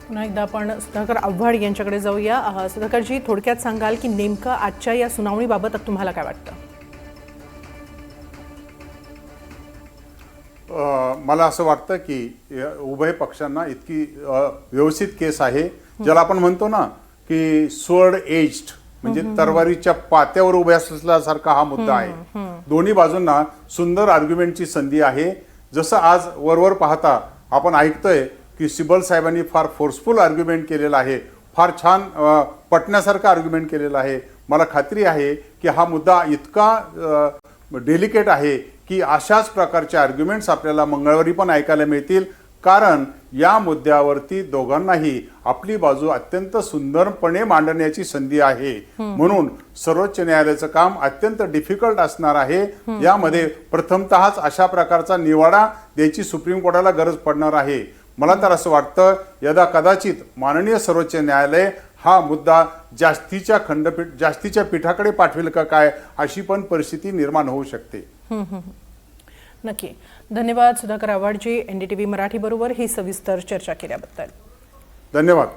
पुन्हा एकदा आपण सुधाकर आव्हाड यांच्याकडे जाऊया. सुधाकरजी, थोडक्यात सांगाल की नेमकं आजच्या या सुनावणीबाबत तुम्हाला काय वाटतं? मला असं वाटतं की उभय पक्षांना इतकी व्यवस्थित केस आहे, ज्याला आपण म्हणतो ना की स्वॉर्ड एज्ड, म्हणजे तरवारीच्या पात्यावर उभे असल्यासारखा हा मुद्दा आहे. दोन्ही बाजूंना सुंदर आर्ग्युमेंटची संधी आहे. जसं आज वरवर पाहता आपण ऐकतोय की सिब्बल साहेबांनी फार फोर्सफुल आर्ग्युमेंट केलेला आहे, फार छान पटण्यासारखं आर्ग्युमेंट केलेलं आहे. मला खात्री आहे की हा मुद्दा इतका डेलिकेट आहे की अशाच प्रकारचे आर्ग्युमेंट्स आपल्याला मंगळवारी पण ऐकायला मिळतील, कारण या मुद्द्यावरती दोघांनाही आपली बाजू अत्यंत सुंदरपणे मांडण्याची संधी आहे. म्हणून सर्वोच्च न्यायालयाचं काम अत्यंत डिफिकल्ट असणार आहे. यामध्ये प्रथमतःच अशा प्रकारचा निवाडा द्यायची सुप्रीम कोर्टाला गरज पडणार आहे. मला तर असं वाटतं यदा कदाचित माननीय सर्वोच्च न्यायालय हा मुद्दा जास्तीच्या पीठाकडे पाठवेल का काय, अशी पण परिस्थिती निर्माण होऊ शकते. नक्की. धन्यवाद सुधाकर आव्हाडजी, NDTV मराठी बरोबर ही सविस्तर चर्चा केल्याबद्दल. धन्यवाद.